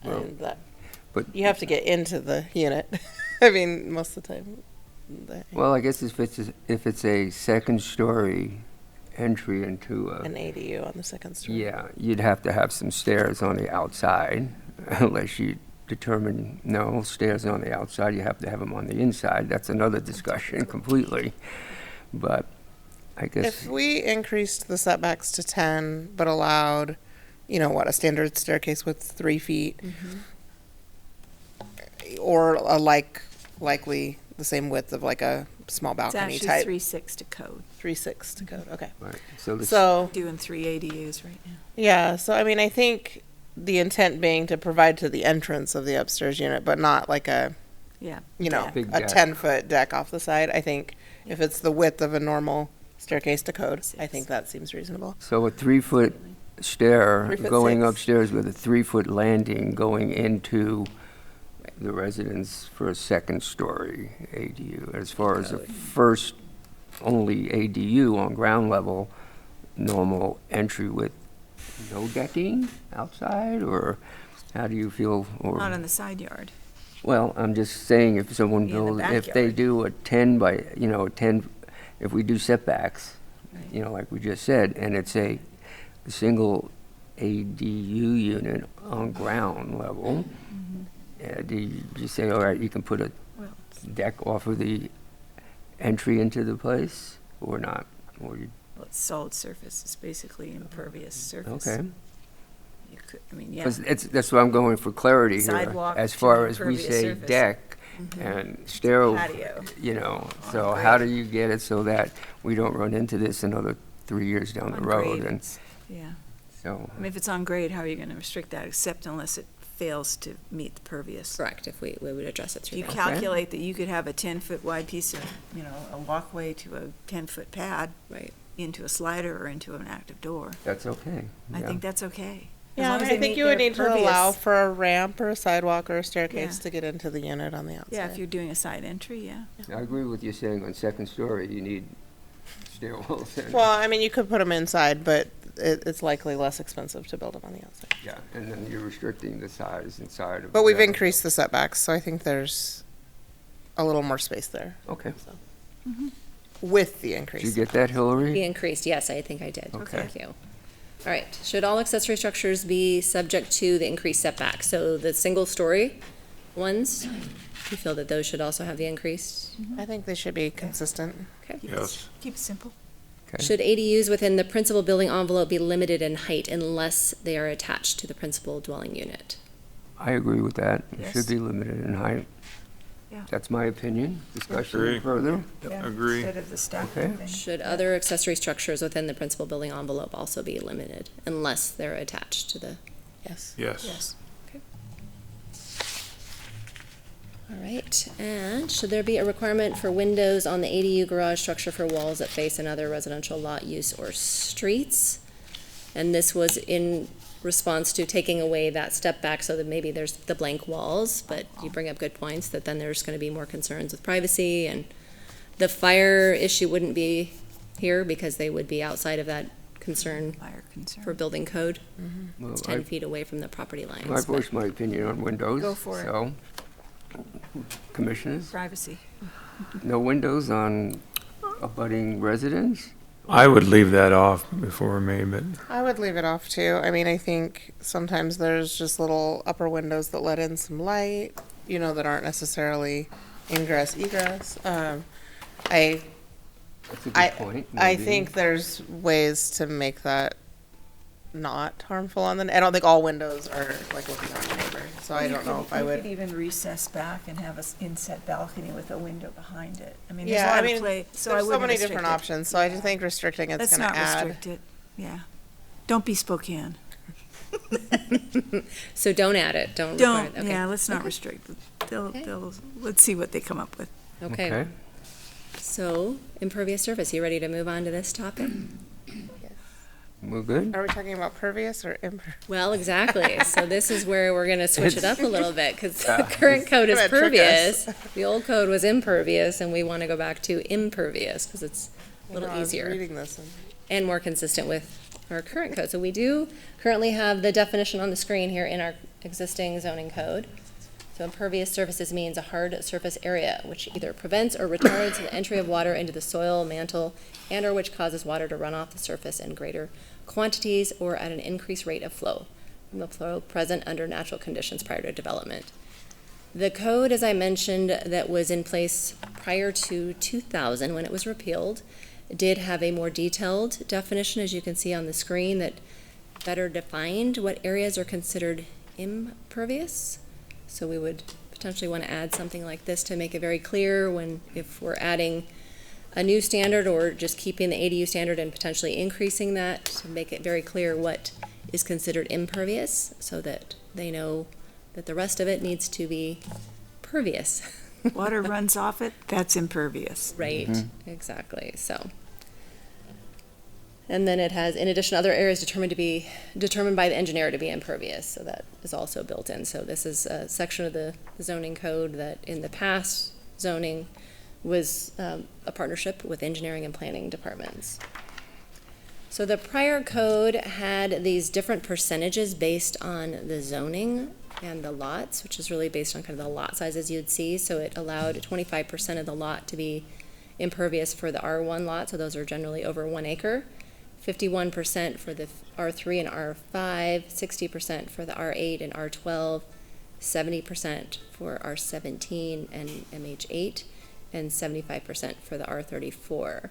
Well, And that, but- you have to get into the unit, I mean, most of the time. well, I guess if it's a second story entry into An ADU on the second story. yeah, you'd have to have some stairs on the outside, unless you determine, no, stairs on the outside, you have to have them on the inside. That's another discussion completely. But I guess, If we increased the setbacks to 10, but allowed, a standard staircase with 3 feet, or a likely the same width of like a small It's balcony actually type. 3.6 to code. 3.6 to code, okay. right, so the So, Doing 3 ADUs right now. yeah, so I mean, I think the intent being to provide to the entrance of the upstairs unit, but not like a, Yeah. Big a deck. 10-foot deck off the side. I think if it's the width of a normal staircase to code, I think that seems reasonable. So a 3-foot stair 3'6". going upstairs with a 3-foot landing going into the residence for a second story ADU. As far as a first only ADU on ground level, normal entry with no decking outside, or how do you feel? Or Not on the side yard. well, I'm just saying if someone Be in the builds, if they backyard. do a 10 by, 10, if we do setbacks, Right. like we just said, and it's a single ADU unit on ground level, do you just say, all right, you can put a Well, deck off of the entry into the place, or not? Or you, well, it's solid surface. It's basically impervious surface. okay. You could, I mean, yeah. 'Cause that's why I'm going for clarity here. Sidewalk As to far as we impervious say surface. deck and stair, Patio. so how do you get it so that we don't run into this another 3 years down the On road? grade, And it's- Yeah. so, I mean, if it's on grade, how are you gonna restrict that, except unless it fails to meet the pervious? Correct, if we would address it through You that. calculate that you could have a 10-foot wide piece of, a walkway to a 10-foot pad Right. into a slider or into an active door. that's okay. I yeah. think that's okay. As Yeah, long I as mean, they I think meet you would their need to allow pervious. for a ramp or a sidewalk or a staircase Yeah. to get into the unit on the outside. Yeah, if you're doing a side entry, yeah. I agree with you saying on second story, you need stairwells. and- Well, I mean, you could put them inside, but it's likely less expensive to build them on the outside. Yeah, and then you're restricting the size inside of. But we've the- increased the setbacks, so I think there's a little more space there Okay. with the Did you increase. get that, Be Hillary? increased, yes, I think I did. Okay. Thank you. All right, should all accessory structures be subject to the increased setback? So the single-story ones, you feel that those should also have the increased? I think they should be consistent. Okay. Yes. Keep it simple. Okay. Should ADUs within the principal building envelope be limited in height unless they are attached to the principal dwelling unit? I agree with that. It Yes. should be limited in height. Yeah. That's my opinion. Discussion Agree. further? Yeah, Agree. Instead of the stack Okay. thing. Should other accessory structures within the principal building envelope also be limited unless they're attached to the? Yes. Yes. Yes. All right, and should there be a requirement for windows on the ADU garage structure for walls that face another residential lot use or streets? And this was in response to taking away that step back so that maybe there's the blank walls, but you bring up good points that then there's gonna be more concerns with privacy, and the fire issue wouldn't be here because they would be outside of that concern Fire concern. for building code. Well, It's I- 10 feet away from the property lines. I but- voiced my opinion on windows. Go for it. So, commissioners, Privacy. no windows on abutting residents? I would leave that off before me, but I would leave it off too. I mean, I think sometimes there's just little upper windows that let in some light, you know, that aren't necessarily ingress, egress. I That's a I- good point. I maybe. think there's ways to make that not harmful on the, I don't think all windows are like looking on your neighbor, so I don't know if I You would. could even recess back and have an inset balcony with a window behind it. I mean, there's Yeah, a I lot mean, of play, so I there's so wouldn't many restrict different it. options, so I just think restricting it's Let's gonna not add. restrict it, yeah. Don't be Spokane. So don't add it, don't require it, Don't, okay. yeah, let's not restrict. Okay. Let's see what they come up with. Okay, so impervious surface, you ready to move on to this topic? We're good? Are we talking about pervious or impervious? Well, exactly. So this is where we're gonna switch it up a little bit, because the current code is Gonna trick us. pervious. The old code was impervious, and we wanna go back to impervious, because it's a little I was easier reading this and and more consistent with our current code. So we do currently have the definition on the screen here in our existing zoning code. So impervious surfaces means a hard surface area which either prevents or retards the entry of water into the soil, mantle, and or which causes water to run off the surface in greater quantities or at an increased rate of flow from the flow present under natural conditions prior to development. The code, as I mentioned, that was in place prior to 2000 when it was repealed, did have a more detailed definition, as you can see on the screen, that better defined what areas are considered impervious. So we would potentially want to add something like this to make it very clear if we're adding a new standard or just keeping the ADU standard and potentially increasing that, to make it very clear what is considered impervious, so that they know that the rest of it needs to be pervious. Water runs off it, that's impervious. Right, exactly, so. And then it has, in addition, other areas determined by the engineer to be impervious, so that is also built in. So this is a section of the zoning code that in the past zoning was a partnership with engineering and planning departments. So the prior code had these different percentages based on the zoning and the lots, which is really based on kind of the lot sizes you'd see. So it allowed 25% of the lot to be impervious for the R1 lot, so those are generally over 1 acre. 51% for the R3 and R5, 60% for the R8 and R12, 70% for R17 and MH8, and 75% for the R34.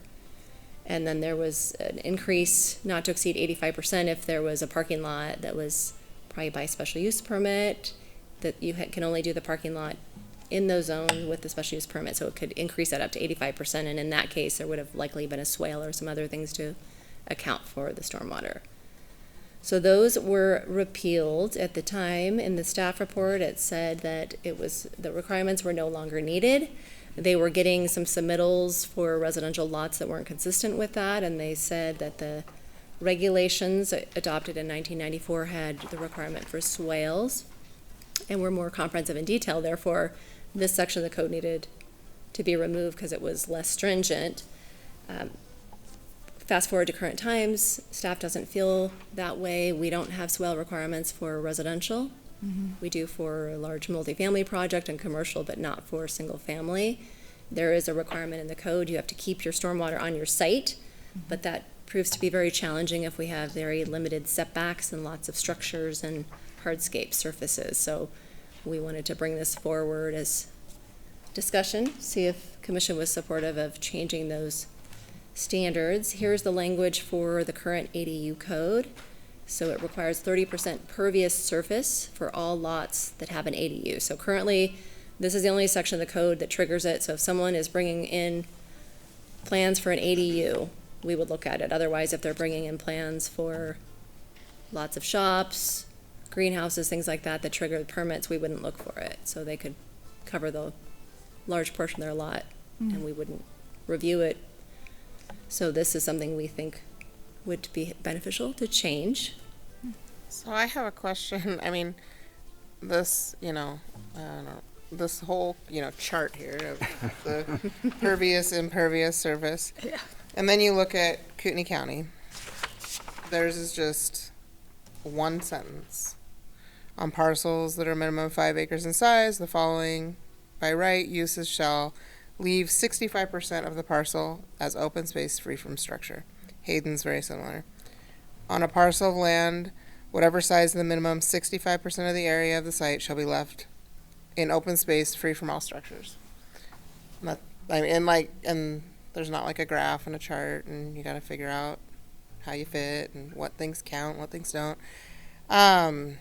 And then there was an increase not to exceed 85% if there was a parking lot that was probably by special use permit, that you can only do the parking lot in the zone with the special use permit, so it could increase that up to 85%, and in that case, there would have likely been a swale or some other things to account for the stormwater. So those were repealed at the time. In the staff report, it said that the requirements were no longer needed. They were getting some submittals for residential lots that weren't consistent with that, and they said that the regulations adopted in 1994 had the requirement for swales and were more comprehensive in detail. Therefore, this section of the code needed to be removed because it was less stringent. Fast forward to current times, staff doesn't feel that way. We don't have swale requirements for residential. We do for a large multifamily project and commercial, but not for single family. There is a requirement in the code, you have to keep your stormwater on your site, but that proves to be very challenging if we have very limited setbacks and lots of structures and hardscape surfaces. So we wanted to bring this forward as discussion, see if commission was supportive of changing those standards. Here's the language for the current ADU code. So it requires 30% pervious surface for all lots that have an ADU. So currently, this is the only section of the code that triggers it. So if someone is bringing in plans for an ADU, we would look at it. Otherwise, if they're bringing in plans for lots of shops, greenhouses, things like that, that trigger the permits, we wouldn't look for it. So they could cover the large portion of their lot, and we wouldn't review it. So this is something we think would be beneficial to change. So I have a question. I mean, this, I don't know, this whole, chart here of the pervious, impervious surface. Yeah. And then you look at Kootenai County. Theirs is just one sentence. On parcels that are minimum 5 acres in size, the following by right uses shall leave 65% of the parcel as open space free from structure. Hayden's very similar. On a parcel of land, whatever size the minimum, 65% of the area of the site shall be left in open space free from all structures. And there's not like a graph and a chart, and you got to figure out how you fit and what things count, what things don't. I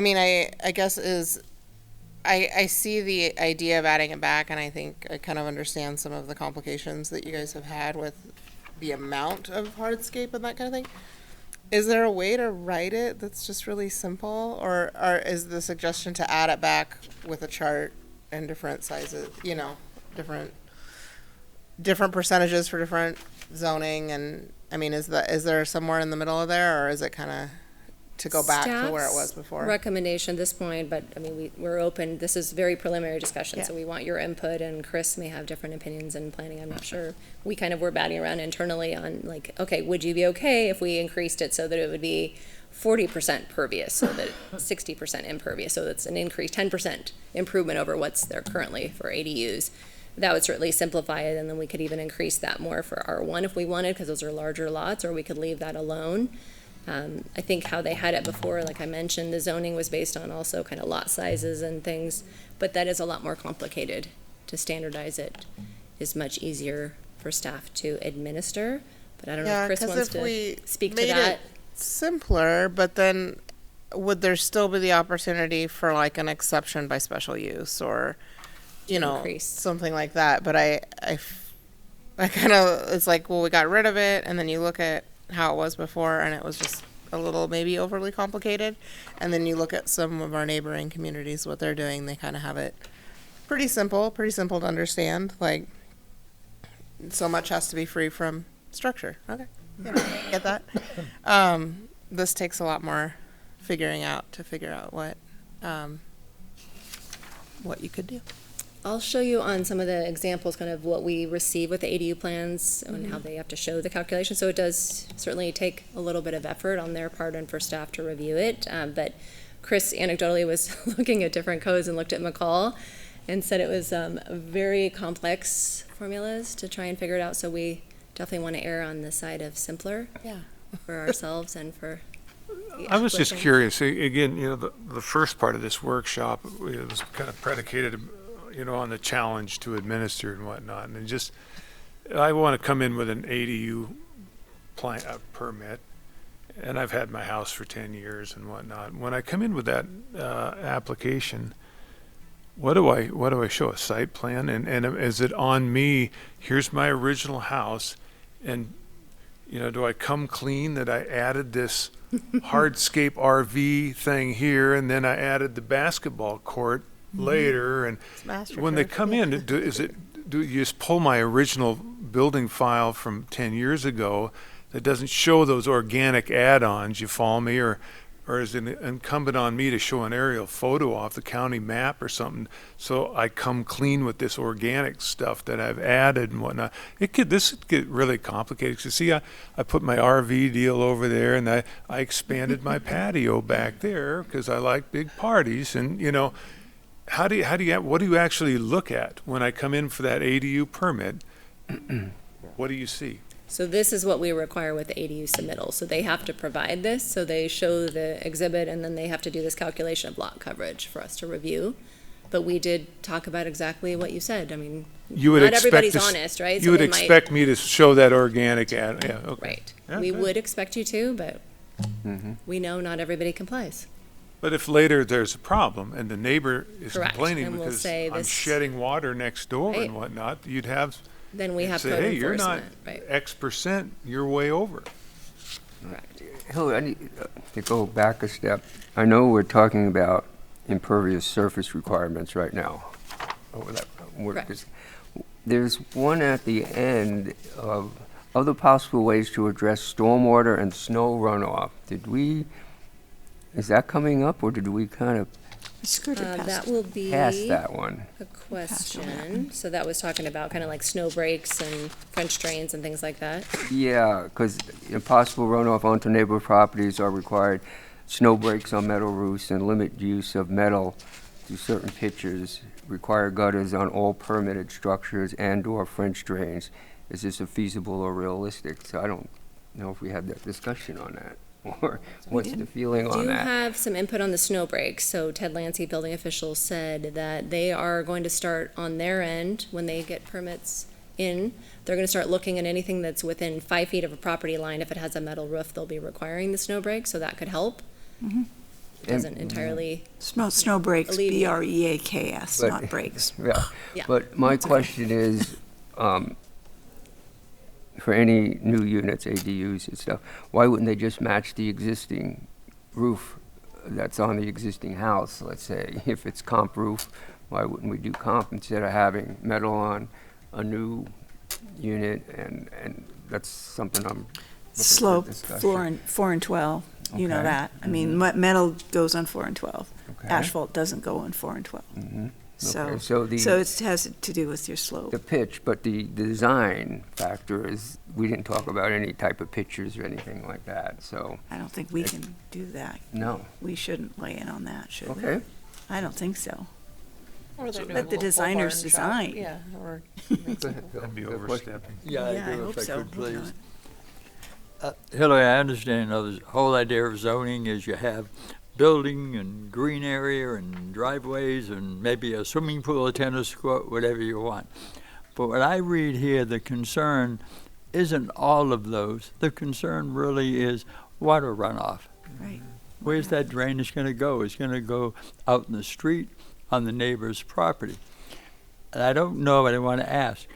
mean, I guess I see the idea of adding it back, and I think I kind of understand some of the complications that you guys have had with the amount of hardscape and that kind of thing. Is there a way to write it that's just really simple, or is the suggestion to add it back with a chart and different sizes, different percentages for different zoning? And I mean, is there somewhere in the middle of there, or is it kind of to go back to where it was before? Recommendation at this point, but I mean, we're open. This is very preliminary discussion, Yeah. so we want your input, and Chris may have different opinions in planning. I'm not sure. We kind of were batting around internally on like, okay, would you be okay if we increased it so that it would be 40% pervious, so that 60% impervious, so that's an increase, 10% improvement over what's there currently for ADUs. That would certainly simplify it, and then we could even increase that more for R1 if we wanted, because those are larger lots, or we could leave that alone. I think how they had it before, like I mentioned, the zoning was based on also kind of lot sizes and things, but that is a lot more complicated. To standardize it is much easier for staff to administer, but I don't know if Chris wants to speak to that. Simpler, but then would there still be the opportunity for like an exception by special use, or Increase. something like that? But I kind of, it's like, well, we got rid of it, and then you look at how it was before, and it was just a little maybe overly complicated. And then you look at some of our neighboring communities, what they're doing, they kind of have it pretty simple to understand. Like, so much has to be free from structure. Okay, get that. This takes a lot more figuring out to figure out what you could do. I'll show you on some of the examples, kind of what we receive with the ADU plans and how they have to show the calculation. So it does certainly take a little bit of effort on their part and for staff to review it. But Chris anecdotally was looking at different codes and looked at McCall and said it was very complex formulas to try and figure it out. So we definitely want to err on the side of simpler for ourselves and for the I was just applicant. curious, again, the first part of this workshop was kind of predicated, on the challenge to administer and whatnot. And I want to come in with an ADU permit, and I've had my house for 10 years and whatnot. When I come in with that application, what do I show? A site plan? And is it on me, here's my original house, and do I come clean that I added this hardscape RV thing here, and then I added the basketball court later? And when they come in, do you just pull my original building file from 10 years ago that doesn't show those organic add-ons, you follow me, or is it incumbent on me to show an aerial photo off the county map or something so I come clean with this organic stuff that I've added and whatnot? This could get really complicated. Because see, I put my RV deal over there, and I expanded my patio back there because I like big parties, and what do you actually look at when I come in for that ADU permit? What do you see? So this is what we require with the ADU submittal. So they have to provide this, so they show the exhibit, and then they have to do this calculation of lot coverage for us to review. But we did talk about exactly what you said. I mean, not everybody's honest, right? You would expect me to show that organic ad, yeah, okay. Right. Yeah, We good. would expect you to, but we know not everybody complies. But if later there's a problem and the neighbor is Correct, complaining and we'll because say I'm this- shedding water next door Right. and whatnot, you'd have Then we have say, code hey, you're not enforcement, right? X%, you're way over. Correct. Hillary, I need to go back a step. I know we're talking about impervious surface requirements right now. Correct. There's one at the end of other possible ways to address stormwater and snow runoff. Is that coming up, or did we kind of It's good to pass. That will be pass that one? a question. So that was talking about kind of like snow breaks and French drains and things like that. Yeah, because impossible runoff onto neighbor properties are required. Snow breaks on metal roofs and limit use of metal to certain pitches. Require gutters on all permitted structures and/or French drains. Is this a feasible or realistic? So I don't know if we had that discussion on that, or what's the feeling Do on you that? have some input on the snow breaks? So Ted Lancey, building official, said that they are going to start on their end when they get permits in. They're going to start looking at anything that's within 5 feet of a property line. If it has a metal roof, they'll be requiring the snow break, so that could help. Doesn't entirely, Snow breaks, Alleviate. B-R-E-A-K-S, But- not breaks. Yeah, Yeah. but my question is, for any new units, ADUs and stuff, why wouldn't they just match the existing roof that's on the existing house, let's say? If it's comp roof, why wouldn't we do comp instead of having metal on a new unit? And that's something I'm looking for Slope, discussion. 4 and 12, you know Okay. that. I mean, metal goes on 4 and 12. Okay. Asphalt doesn't go on 4 and 12. Mhm. So, Okay, so the- so it has to do with your slope. The pitch, but the design factor is, we didn't talk about any type of pictures or anything like that, so, I don't think we can do that. no. We shouldn't weigh in on that, should we? Okay. I don't think so. Or they're doing Let a the little designer's pole barn shop. design. Yeah, or. That'd be Good question. overstepping. Yeah, I Yeah, I do, hope if I so. could, Hope please. not. Hillary, I understand, the whole idea of zoning is you have building and green area and driveways and maybe a swimming pool, a tennis court, whatever you want. But what I read here, the concern isn't all of those. The concern really is water runoff. Right. Where's that drainage going to go? It's going to go out in the street on the neighbor's property. And I don't know, but I want to ask,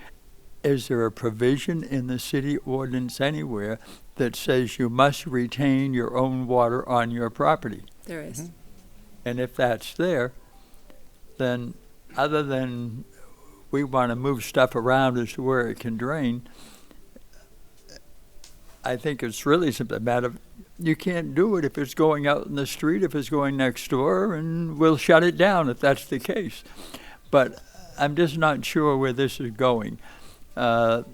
is there a provision in the city ordinance anywhere that says you must retain your own water on your property? there is. And if that's there, then other than we want to move stuff around as to where it can drain, I think it's really simply a matter of, you can't do it if it's going out in the street, if it's going next door, and we'll shut it down if that's the case. But I'm just not sure where this is going. The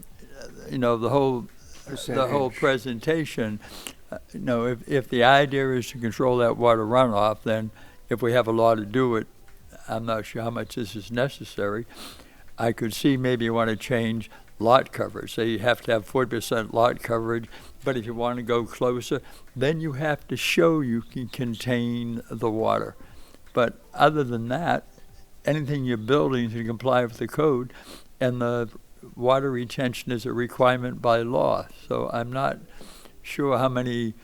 whole Percentage. presentation, if the idea is to control that water runoff, then if we have a law to do it, I'm not sure how much this is necessary. I could see maybe you want to change lot coverage. Say you have to have 40% lot coverage, but if you want to go closer, then you have to show you can contain the water. But other than that, anything you're building to comply with the code, and the water retention is a requirement by law. So I'm not sure how many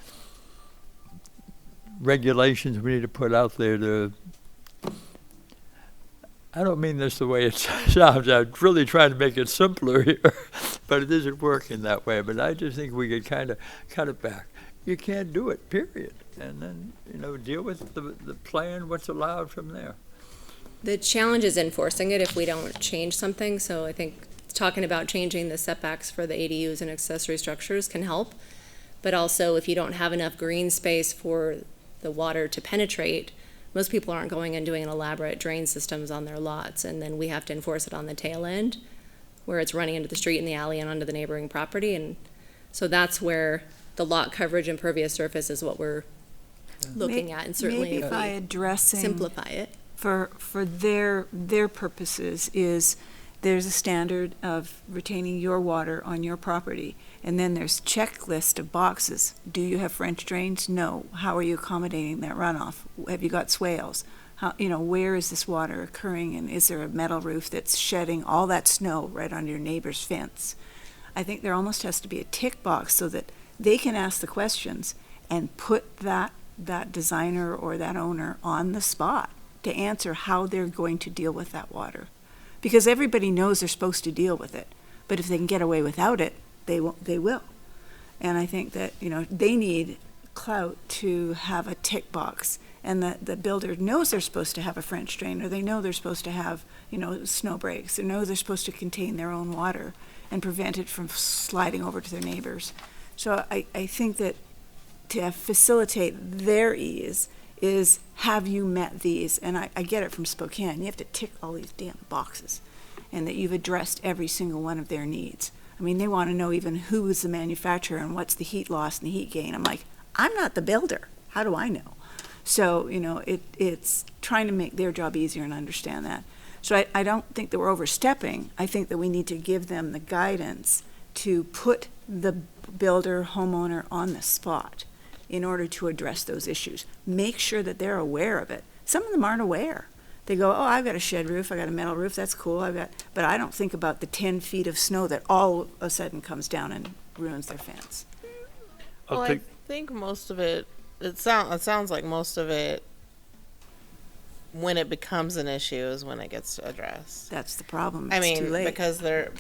regulations we need to put out there to, I don't mean this the way it sounds. I'm really trying to make it simpler here, but it isn't working that way. But I just think we could kind of cut it back. You can't do it, period. And then, deal with the plan, what's allowed from there. The challenge is enforcing it if we don't change something, so I think talking about changing the setbacks for the ADUs and accessory structures can help. But also, if you don't have enough green space for the water to penetrate, most people aren't going and doing elaborate drain systems on their lots, and then we have to enforce it on the tail end, where it's running into the street and the alley and onto the neighboring property, and so that's where the lot coverage impervious surface is what we're looking at, and certainly Maybe if by we addressing. simplify it. For their purposes is, there's a standard of retaining your water on your property, and then there's checklist of boxes. Do you have French drains? No. How are you accommodating that runoff? Have you got swales? How, where is this water occurring, and is there a metal roof that's shedding all that snow right on your neighbor's fence? I think there almost has to be a tick box so that they can ask the questions and put that designer or that owner on the spot to answer how they're going to deal with that water. Because everybody knows they're supposed to deal with it, but if they can get away without it, they will. And I think that, they need clout to have a tick box and the builder knows they're supposed to have a French drain, or they know they're supposed to have, snow breaks, they know they're supposed to contain their own water and prevent it from sliding over to their neighbors. So I think that to facilitate their ease is, have you met these? And I get it from Spokane. You have to tick all these damn boxes, and that you've addressed every single one of their needs. I mean, they want to know even who is the manufacturer and what's the heat loss and the heat gain. I'm like, I'm not the builder. How do I know? So, it's trying to make their job easier and understand that. So I don't think that we're overstepping. I think that we need to give them the guidance to put the builder, homeowner on the spot in order to address those issues. Make sure that they're aware of it. Some of them aren't aware. They go, oh, I've got a shed roof, I got a metal roof, that's cool, but I don't think about the 10 feet of snow that all of a sudden comes down and ruins their fence. I'll Well, take, I think most of it sounds like most of it, when it becomes an issue, is when it gets addressed. That's the problem. I It's too mean, late. because they're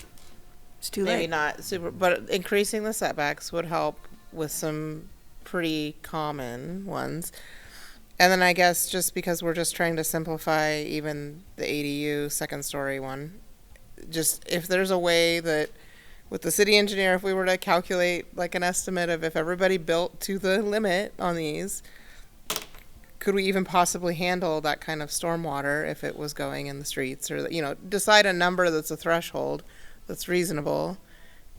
It's too maybe late. not super, but increasing the setbacks would help with some pretty common ones. And then I guess just because we're just trying to simplify even the ADU second story one, just if there's a way that with the city engineer, if we were to calculate like an estimate of if everybody built to the limit on these, could we even possibly handle that kind of stormwater if it was going in the streets, or, decide a number that's a threshold that's reasonable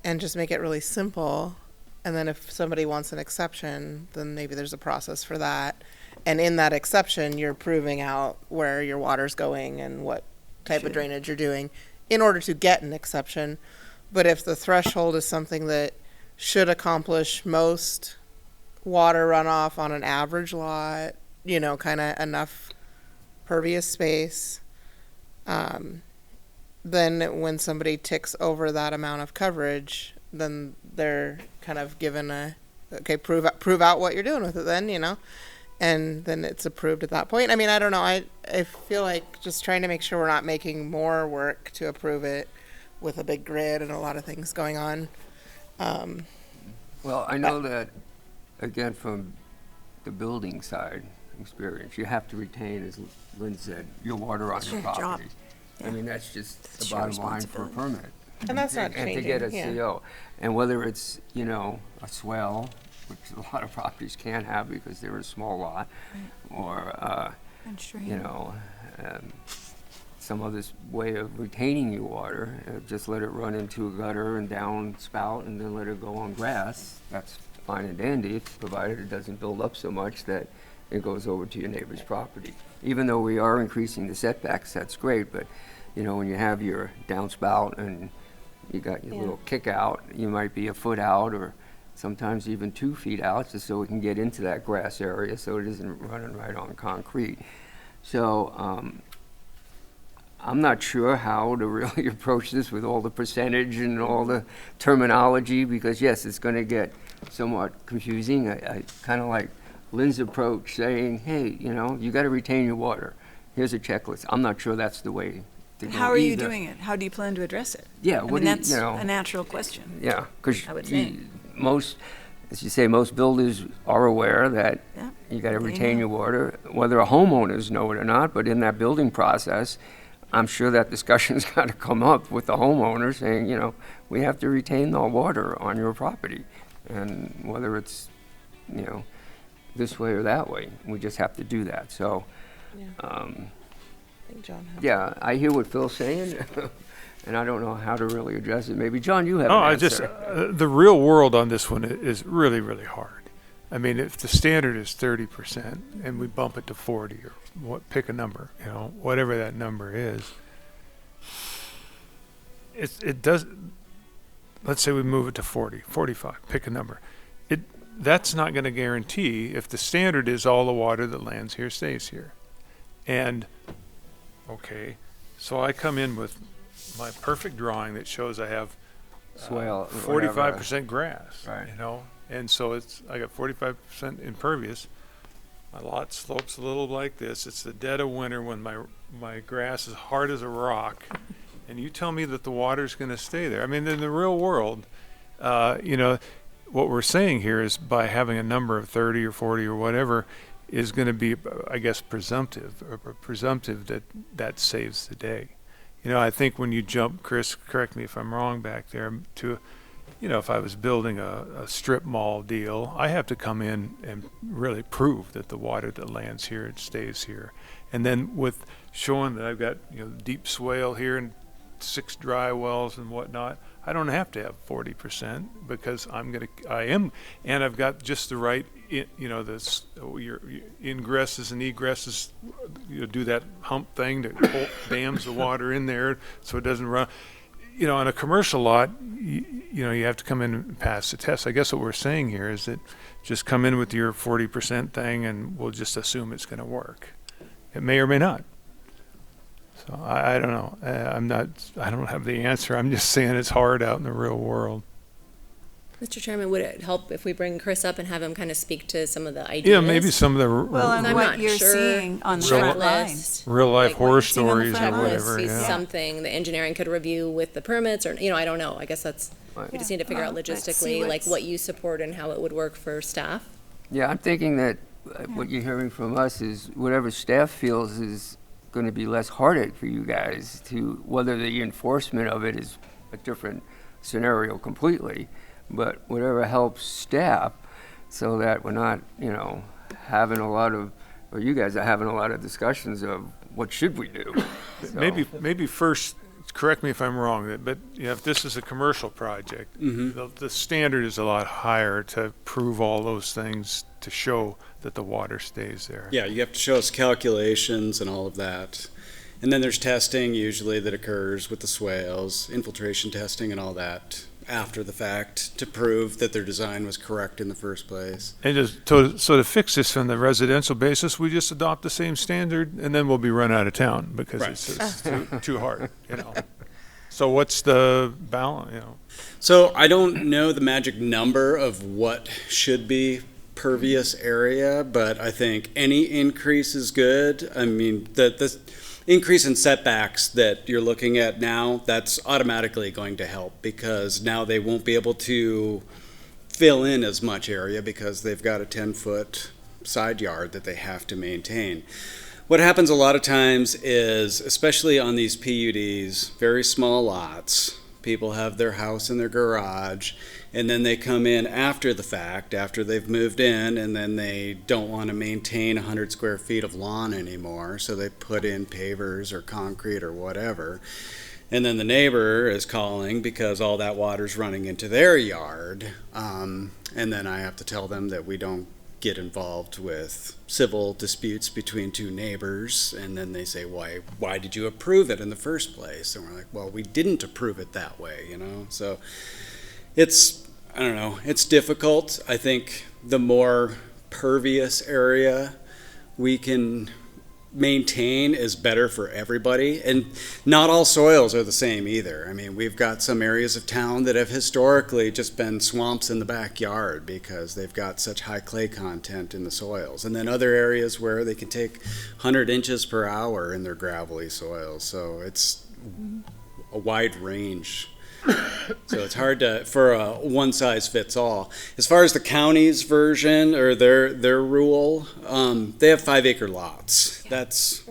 and just make it really simple. And then if somebody wants an exception, then maybe there's a process for that. And in that exception, you're proving out where your water's going and what type of drainage you're doing in order to get an exception. But if the threshold is something that should accomplish most water runoff on an average lot, kind of enough pervious space, then when somebody ticks over that amount of coverage, then they're kind of given prove out what you're doing with it then, and then it's approved at that point. I mean, I don't know. I feel like just trying to make sure we're not making more work to approve it with a big grid and a lot of things going on. Well, I know that, again, from the building side experience, you have to retain, as Lynn said, your water on your Your job. property. I mean, that's just the It's your bottom line for a responsibility. permit. And that's not And to get a changing, yeah. CO. And whether it's, a swell, which a lot of properties can't have because they're a small lot, or, some other way of retaining your water, just let it run into a gutter and down spout and then let it go on grass. That's fine and dandy, provided it doesn't build up so much that it goes over to your neighbor's property. Even though we are increasing the setbacks, that's great, but, when you have your downspout and you got your little kick out, you might be a foot out or sometimes even 2 feet out, just so it can get into that grass area so it isn't running right on concrete. So, I'm not sure how to really approach this with all the percentage and all the terminology, because yes, it's going to get somewhat confusing. I kind of like Lynn's approach, saying, hey, you got to retain your water. Here's a checklist. I'm not sure that's the way to go How are you either. doing it? How do you plan to address it? Yeah, I what mean, do you, that's a natural question. Yeah, because I would think. most, as you say, most builders are aware that Yeah, you got to they retain know. your water, whether homeowners know it or not. But in that building process, I'm sure that discussion's got to come up with the homeowner saying, we have to retain the water on your property, and whether it's, this way or that way, we just have to do that. So, I think John has yeah, I hear what Phil's saying, and I don't know how to really address it. Maybe John, you have no, an I just, answer. the real world on this one is really, really hard. I mean, if the standard is 30% and we bump it to 40 or pick a number, whatever that number is, it does, let's say we move it to 40, 45, pick a number. That's not going to guarantee, if the standard is all the water that lands here stays here. And, okay, so I come in with my perfect drawing that shows I have Swale, 45% grass, Right. and so I got 45% impervious. My lot slopes a little like this. It's the dead of winter when my grass is hard as a rock, and you tell me that the water's going to stay there. I mean, in the real world, what we're saying here is by having a number of 30 or 40 or whatever, is going to be, I guess, presumptive that that saves the day. You know, I think when you jump, Chris, correct me if I'm wrong back there, to, you know, if I was building a strip mall deal, I have to come in and really prove that the water that lands here, it stays here. And then with showing that I've got, you know, deep swale here and 6 dry wells and whatnot, I don't have to have 40% because I am, and I've got just the right, you know, your ingresses and egresses, you know, do that hump thing that dams the water in there so it doesn't run. You know, on a commercial lot, you know, you have to come in and pass the test. I guess what we're saying here is that just come in with your 40% thing and we'll just assume it's going to work. It may or may not. So I don't know. I don't have the answer. I'm just saying it's hard out in the real world. Mr. Chairman, would it help if we bring Chris up and have him kind of speak to some of the ideas? Yeah, maybe some of the Well, and I'm what not you're sure. seeing on the Real- front line. Checklist. real life Like what horror you're seeing on the stories or front lines. whatever. Checklist, Yeah. something the engineering could review with the permits, or, you know, I don't know. I guess that's, we just need to figure out Well, let's see logistically, like what's- what you support and how it would work for staff. Yeah, I'm thinking that what you're hearing from us is whatever staff feels is going to be less heartache for you guys to, whether the enforcement of it is a different scenario completely, but whatever helps staff so that we're not, you know, having a lot of, or you guys are having a lot of discussions of what should we do. So- Maybe first, correct me if I'm wrong, but you know, if this is a commercial project, the standard is a lot higher to prove all those things to show that the water stays there. Yeah, you have to show us calculations and all of that. And then there's testing usually that occurs with the swales, infiltration testing and all that after the fact to prove that their design was correct in the first place. And just so to fix this from the residential basis, we just adopt the same standard, and then we'll be run out of town because Right. it's too hard, you know. So what's the balance, you know? So I don't know the magic number of what should be pervious area, but I think any increase is good. I mean, the increase in setbacks that you're looking at now, that's automatically going to help because now they won't be able to fill in as much area because they've got a 10-foot side yard that they have to maintain. What happens a lot of times is, especially on these PUDs, very small lots, people have their house and their garage, and then they come in after the fact, after they've moved in, and then they don't want to maintain 100 square feet of lawn anymore, so they put in pavers or concrete or whatever. And then the neighbor is calling because all that water's running into their yard, and then I have to tell them that we don't get involved with civil disputes between two neighbors, and then they say, why did you approve it in the first place? And we're like, well, we didn't approve it that way, you know? So it's, I don't know, it's difficult. I think the more pervious area we can maintain is better for everybody. And not all soils are the same either. I mean, we've got some areas of town that have historically just been swamps in the backyard because they've got such high clay content in the soils. And then other areas where they can take 100 inches per hour in their gravelly soils. So it's a wide range. So it's hard for a one size fits all. As far as the county's version or their rule, they have 5 acre lots. That's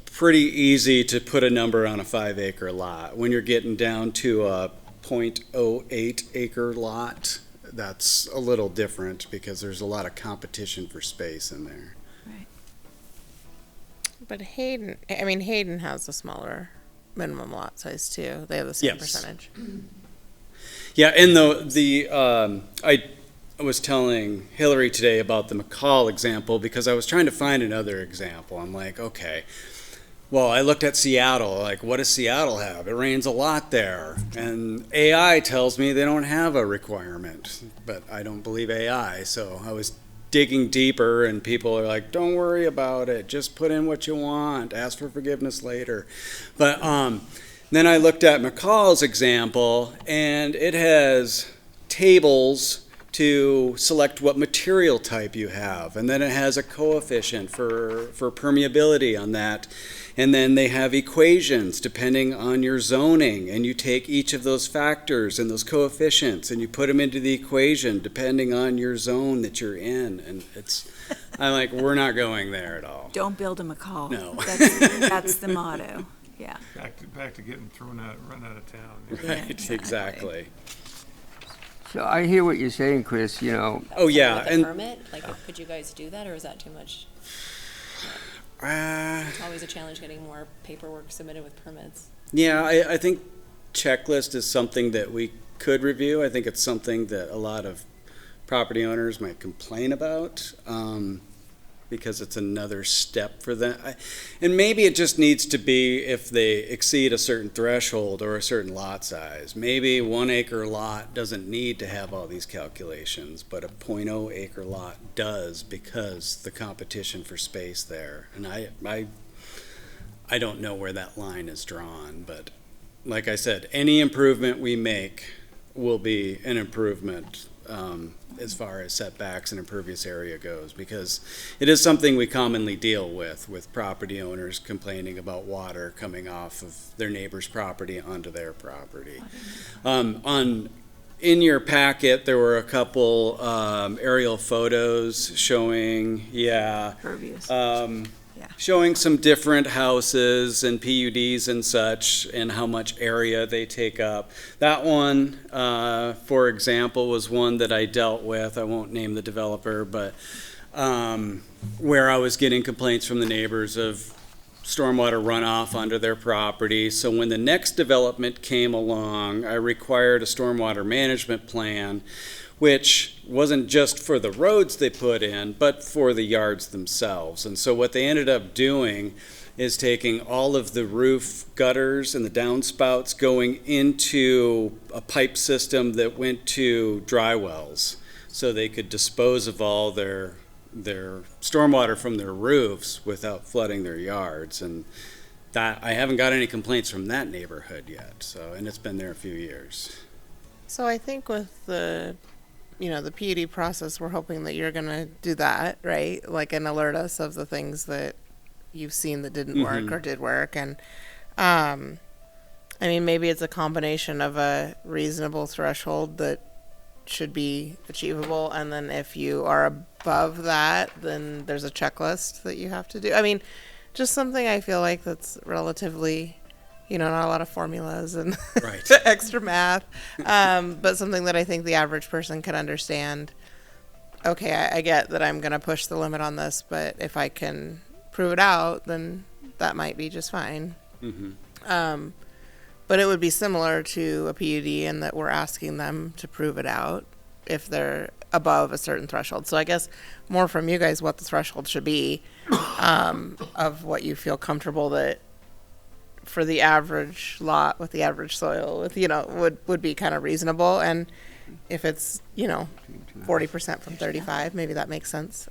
pretty easy to put a number on a 5 acre lot. When you're getting down to a 0.08 acre lot, that's a little different because there's a lot of competition for space in there. But Hayden has a smaller minimum lot size too. They have the same Yes. percentage. Yeah, and I was telling Hillary today about the McCall example because I was trying to find another example. I'm like, okay, well, I looked at Seattle, like what does Seattle have? It rains a lot there. And AI tells me they don't have a requirement, but I don't believe AI. So I was digging deeper and people are like, don't worry about it. Just put in what you want. Ask for forgiveness later. But then I looked at McCall's example and it has tables to select what material type you have. And then it has a coefficient for permeability on that. And then they have equations depending on your zoning, and you take each of those factors and those coefficients and you put them into the equation depending on your zone that you're in. And I'm like, we're not going there at all. Don't build them a call. No. That's the motto, yeah. Back to getting run out of town. Right, exactly. exactly. So I hear what you're saying, Chris, you know, Oh, yeah, With a and permit, like, could you guys do that, or is that too much? uh, It's always a challenge getting more paperwork submitted with permits. yeah, I think checklist is something that we could review. I think it's something that a lot of property owners might complain about, because it's another step for them. And maybe it just needs to be if they exceed a certain threshold or a certain lot size. Maybe 1 acre lot doesn't need to have all these calculations, but a 0.0 acre lot does, because the competition for space there. And I don't know where that line is drawn, but like I said, any improvement we make will be an improvement as far as setbacks and impervious area goes, because it is something we commonly deal with property owners complaining about water coming off of their neighbor's property onto their property. In your packet, there were a couple aerial photos showing, Pervious. showing some different houses and PUDs and such, and how much area they take up. That one, for example, was one that I dealt with. I won't name the developer, but where I was getting complaints from the neighbors of stormwater runoff onto their property. So when the next development came along, I required a stormwater management plan, which wasn't just for the roads they put in, but for the yards themselves. And so what they ended up doing is taking all of the roof gutters and the downspouts going into a pipe system that went to dry wells, so they could dispose of all their stormwater from their roofs without flooding their yards. And that, I haven't got any complaints from that neighborhood yet, so, and it's been there a few years. So I think with the PUD process, we're hoping that you're gonna do that, right? Like, and alert us of the things that you've seen that didn't work or did work. And, I mean, maybe it's a combination of a reasonable threshold that should be achievable, and then if you are above that, then there's a checklist that you have to do. I mean, just something I feel like that's relatively, not a lot of formulas and Right. extra math, but something that I think the average person could understand. Okay, I get that I'm going to push the limit on this, but if I can prove it out, then that might be just fine. But it would be similar to a PUD in that we're asking them to prove it out if they're above a certain threshold. So I guess more from you guys what the threshold should be, of what you feel comfortable that for the average lot with the average soil with, would be kind of reasonable. And if it's, 40% from 35, maybe that makes sense.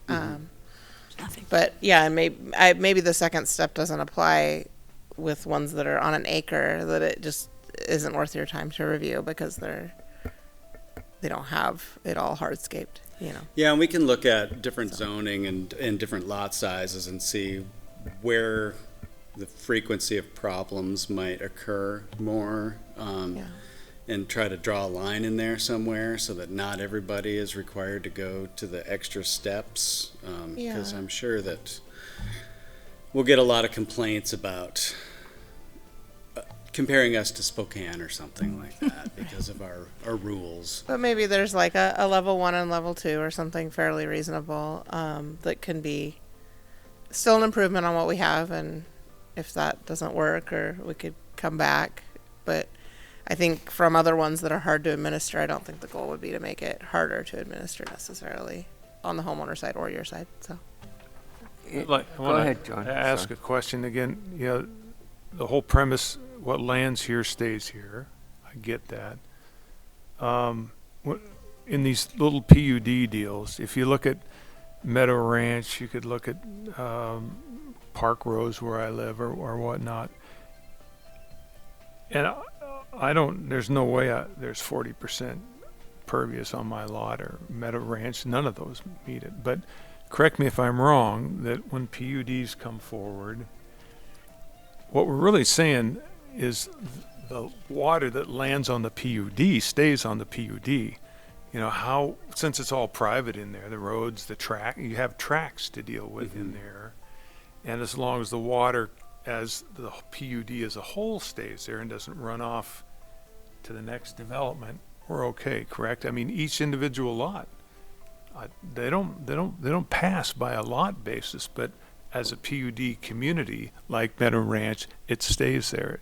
But yeah, and maybe the second step doesn't apply with ones that are on an acre, that it just isn't worth your time to review because they don't have it all hardscaped, Yeah, and we can look at different zoning and different lot sizes and see where the frequency of problems might occur more, and try to draw a line in there somewhere so that not everybody is required to go to the extra steps, because I'm sure that we'll get a lot of complaints about comparing us to Spokane or something like that because of our rules. But maybe there's like a level 1 and level 2 or something fairly reasonable, that can be still an improvement on what we have, and if that doesn't work, or we could come back. But I think from other ones that are hard to administer, I don't think the goal would be to make it harder to administer necessarily on the homeowner side or your side. So Go ahead, John. Ask Sorry. a question again. The whole premise, what lands here stays here. I get that. In these little PUD deals, if you look at Meadow Ranch, you could look at Park Rose where I live or whatnot. And there's no way there's 40% pervious on my lot or Meadow Ranch. None of those meet it. But correct me if I'm wrong, that when PUDs come forward, what we're really saying is the water that lands on the PUD stays on the PUD. You know, how, since it's all private in there, the roads, the track, you have tracks to deal with in there. And as long as the water, as the PUD as a whole stays there and doesn't run off to the next development, we're okay, correct? I mean, each individual lot, they don't pass by a lot basis, but as a PUD community, like Meadow Ranch, it stays there.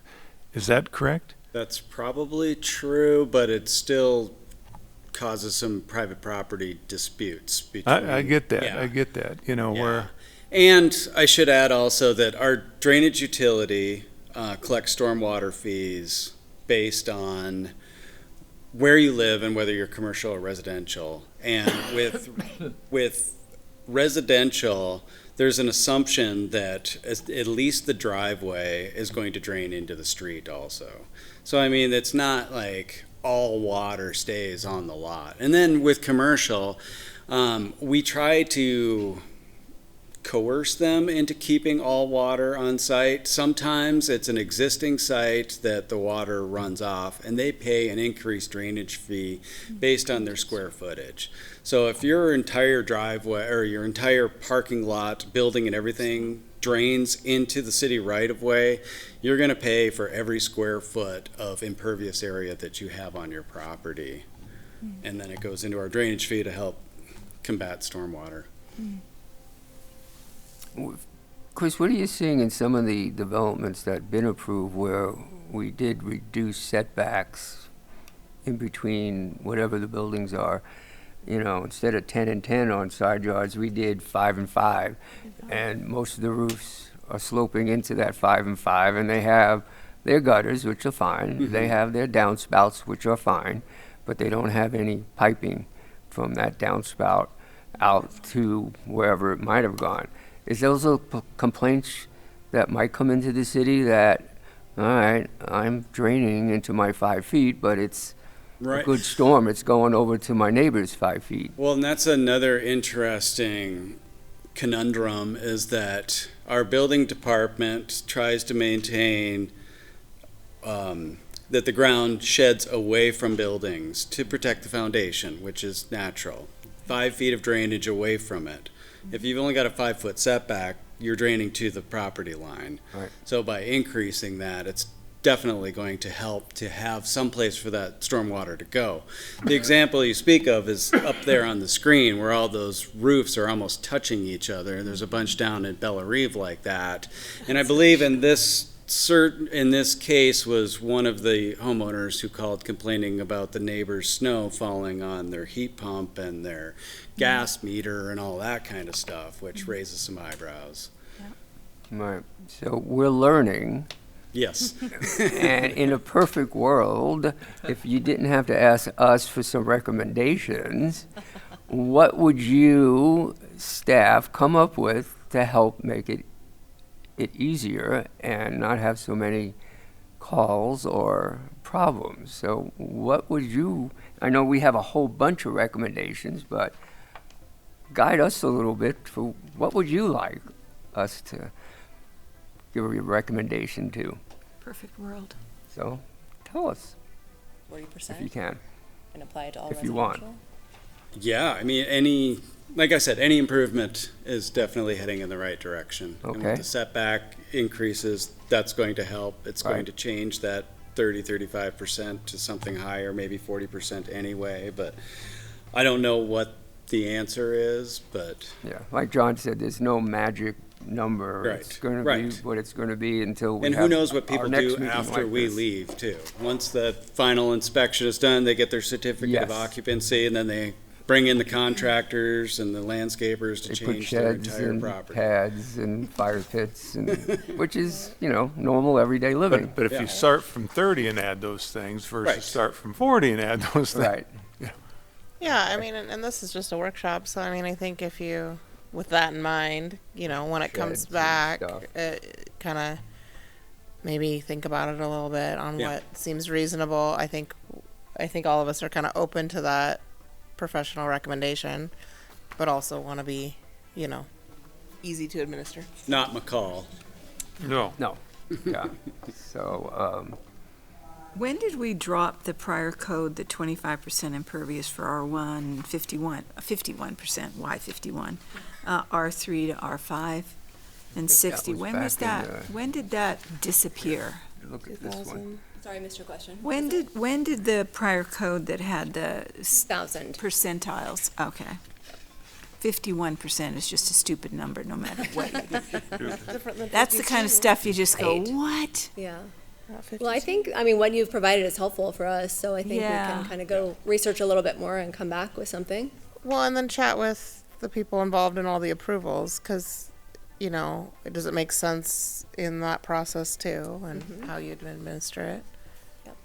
Is that correct? That's probably true, but it still causes some private property disputes between. I get that. Yeah. I get that. You know, Yeah. where And I should add also that our drainage utility collects stormwater fees based on where you live and whether you're commercial or residential. And with residential, there's an assumption that at least the driveway is going to drain into the street also. So I mean, it's not like all water stays on the lot. And then with commercial, we try to coerce them into keeping all water on site. Sometimes it's an existing site that the water runs off and they pay an increased drainage fee based on their square footage. So if your entire driveway or your entire parking lot, building and everything drains into the city right of way, you're going to pay for every square foot of impervious area that you have on your property. And then it goes into our drainage fee to help combat stormwater. Chris, what are you seeing in some of the developments that have been approved where we did reduce setbacks in between whatever the buildings are? You know, instead of 10 and 10 on side yards, we did 5 and 5. And most of the roofs are sloping into that 5 and 5, and they have their gutters, which are fine. They have their downspouts, which are fine, but they don't have any piping from that downspout out to wherever it might have gone. Is those complaints that might come into the city that, all right, I'm draining into my 5 feet, but it's a good storm, it's going over to my neighbor's 5 feet? Well, and that's another interesting conundrum, is that our building department tries to maintain that the ground sheds away from buildings to protect the foundation, which is natural. 5 feet of drainage away from it. If you've only got a 5-foot setback, you're draining to the property line. Right. So by increasing that, it's definitely going to help to have some place for that stormwater to go. The example you speak of is up there on the screen where all those roofs are almost touching each other. There's a bunch down in Bella Reeve like that. And I believe in this case was one of the homeowners who called complaining about the neighbor's snow falling on their heat pump and their gas meter and all that kind of stuff, which raises some eyebrows. Right. So we're learning. Yes. And in a perfect world, if you didn't have to ask us for some recommendations, what would you, staff, come up with to help make it easier and not have so many calls or problems? So what would you, I know we have a whole bunch of recommendations, but guide us a little bit for what would you like us to give a recommendation to? Perfect world. So tell us 40% if you can. and apply to all If you want. residential? Yeah, I mean, like I said, any improvement is definitely heading in the right direction. And Okay. with the setback increases, that's going to help. It's going Right. to change that 35% to something higher, maybe 40% anyway, but I don't know what the answer is, but Yeah, like John said, there's no magic number. Right, It's going to be right. what it's going to be until we and have who knows what our people next do meeting after like we this. leave too. Once the final inspection is done, they get their certificate of Yes. occupancy, and then they bring in the contractors and the landscapers to They put change their sheds entire and property. pads and fire pits, and, which is, normal everyday living. But if Yeah. you start from 30 and add those things versus Right. start from 40 and add those things. Right. Yeah, I mean, and this is just a workshop, so I mean, I think if you, with that in mind, when it comes Sheds and back, stuff. kind of maybe think about it a little bit on Yeah. what seems reasonable. I think all of us are kind of open to that professional recommendation, but also want to be, easy to administer. Not McCall. No. No. Yeah, so, When did we drop the prior code, the 25% impervious for R1, 51%, why 51? R3 to R5, and 60? was When was back in, that? When did that disappear? look at this one. Sorry, Mr. Question. When did the prior code that had the 1,000. percentiles? Okay. 51% is just a stupid number, no matter what you do. That's the kind of stuff you just go, Right. what? Yeah. Well, I think, I mean, what you've provided is helpful for us, so I think we Yeah. can kind of go research a little bit more and come back with something. Well, and then chat with the people involved in all the approvals, because, you know, does it make sense in that process too, and how you'd administer it?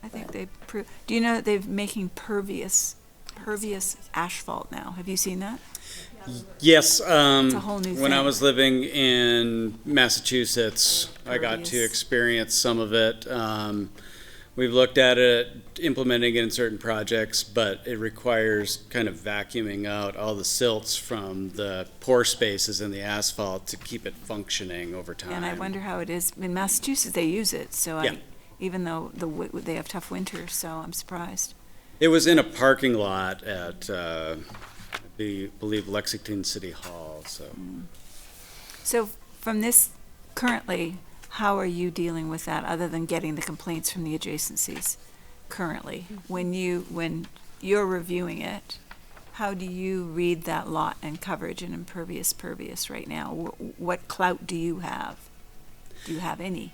I think do you know that they're making pervious asphalt now? Have you seen that? Yes, It's a whole new when I thing. was living in Massachusetts, I got to Impervious. experience some of it. We've looked at it, implementing it in certain projects, but it requires kind of vacuuming out all the silts from the pore spaces in the asphalt to keep it functioning over time. And I wonder how it is, in Massachusetts, they use it, so Yeah. even though they have tough winters, so I'm surprised. It was in a parking lot at, I believe Lexington City Hall, so. So from this, currently, how are you dealing with that, other than getting the complaints from the adjacencies currently? When you're reviewing it, how do you read that lot and coverage and impervious, pervious right now? What clout do you have? Do you have any?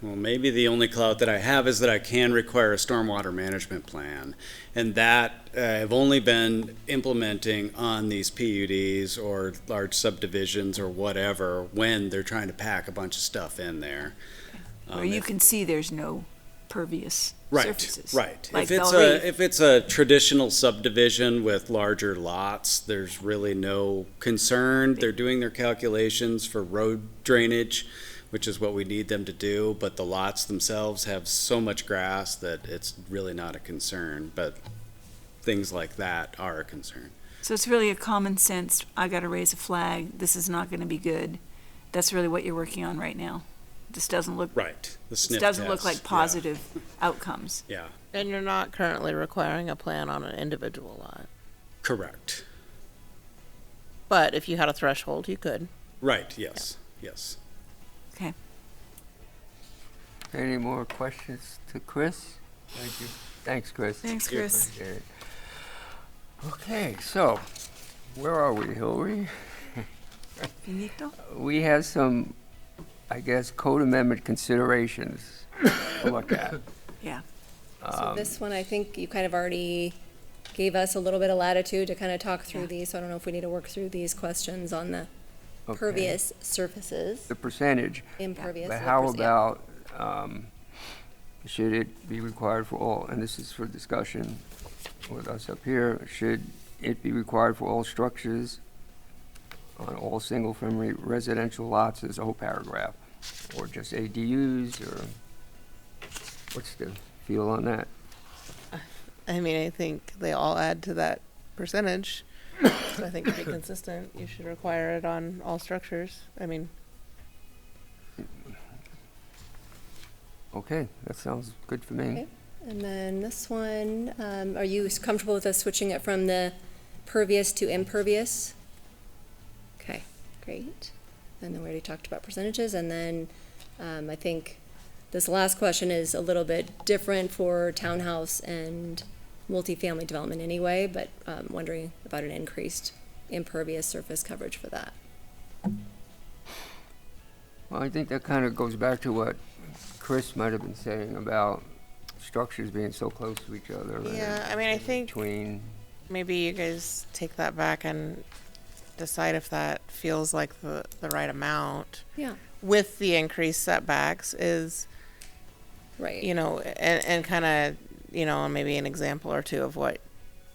Maybe the only clout that I have is that I can require a stormwater management plan. And that I've only been implementing on these PUDs or large subdivisions or whatever when they're trying to pack a bunch of stuff in there. Where you can see there's no pervious Right, surfaces. right. Like If it's a traditional subdivision with larger lots, there's really no concern. They're doing their calculations for road drainage, which is what we need them to do, but the lots themselves have so much grass that it's really not a concern, but things like that are a concern. So it's really a common sense, I gotta raise a flag, this is not gonna be good. That's really what you're working on right now. This doesn't look, Right, the this sniff doesn't look test, like yeah. positive outcomes. Yeah, And you're not currently requiring a plan on an individual lot. correct. But if you had a threshold, you could. Right, yes, yes. Okay. Any more questions to Chris? Thank you. Thanks, Chris. Thanks, Chris. Appreciate it. Okay, so, where are we, Hillary? Finito? We have some, I guess, code amendment considerations to look at. Yeah. So this one, I think you kind of already gave us a little bit of latitude to kind of talk through these, so I don't know if we need to work through these questions on the Okay. pervious surfaces, The percentage. impervious. But the how perc- yeah. about, should it be required for all, and this is for discussion with us up here, should it be required for all structures on all single-family residential lots as a whole paragraph? Or just ADUs, or what's the feel on that? I mean, I think they all add to that percentage. So I think to be consistent, you should require it on all structures. I mean, Okay, that sounds good for me. Okay. And then this one, are you comfortable with us switching it from the pervious to impervious? Okay, great. And then we already talked about percentages, and then I think this last question is a little bit different for townhouse and multifamily development anyway, but wondering about an increased impervious surface coverage for that. Well, I think that kind of goes back to what Chris might have been saying about structures being so close to each other. and yeah, I mean, I think Between, maybe you guys take that back and decide if that feels like the right amount. Yeah. With the increased setbacks is, Right. you know, and kind of, you know, maybe an example or two of what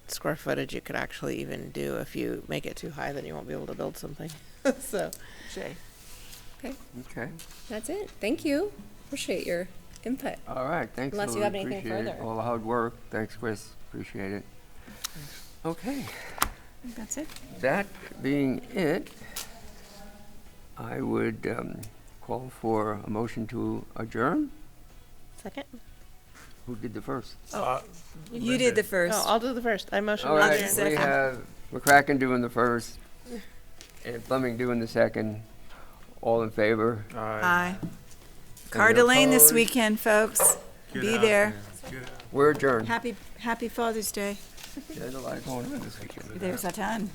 square footage you could actually even do. If you make it too high, then you won't be able to build something. So, Shay. okay. That's it. Thank you. Appreciate your input. All right, thanks, Unless you Hillary. have anything Appreciate it. further. All the hard work. Thanks, Chris. Appreciate it. Okay, I think that's it. that being it, I would call for a motion to adjourn. Second? Who did the first? You did the first. Oh, I'll do the first. I motion All to right, adjourn. we second. have McCracken doing the first and Fleming doing the second. All in favor? Aye. Any Coeur d'Alene this opposed? weekend, folks. Be there. We're adjourned. Happy Father's Day. There's a lot going on this weekend. There's a ton.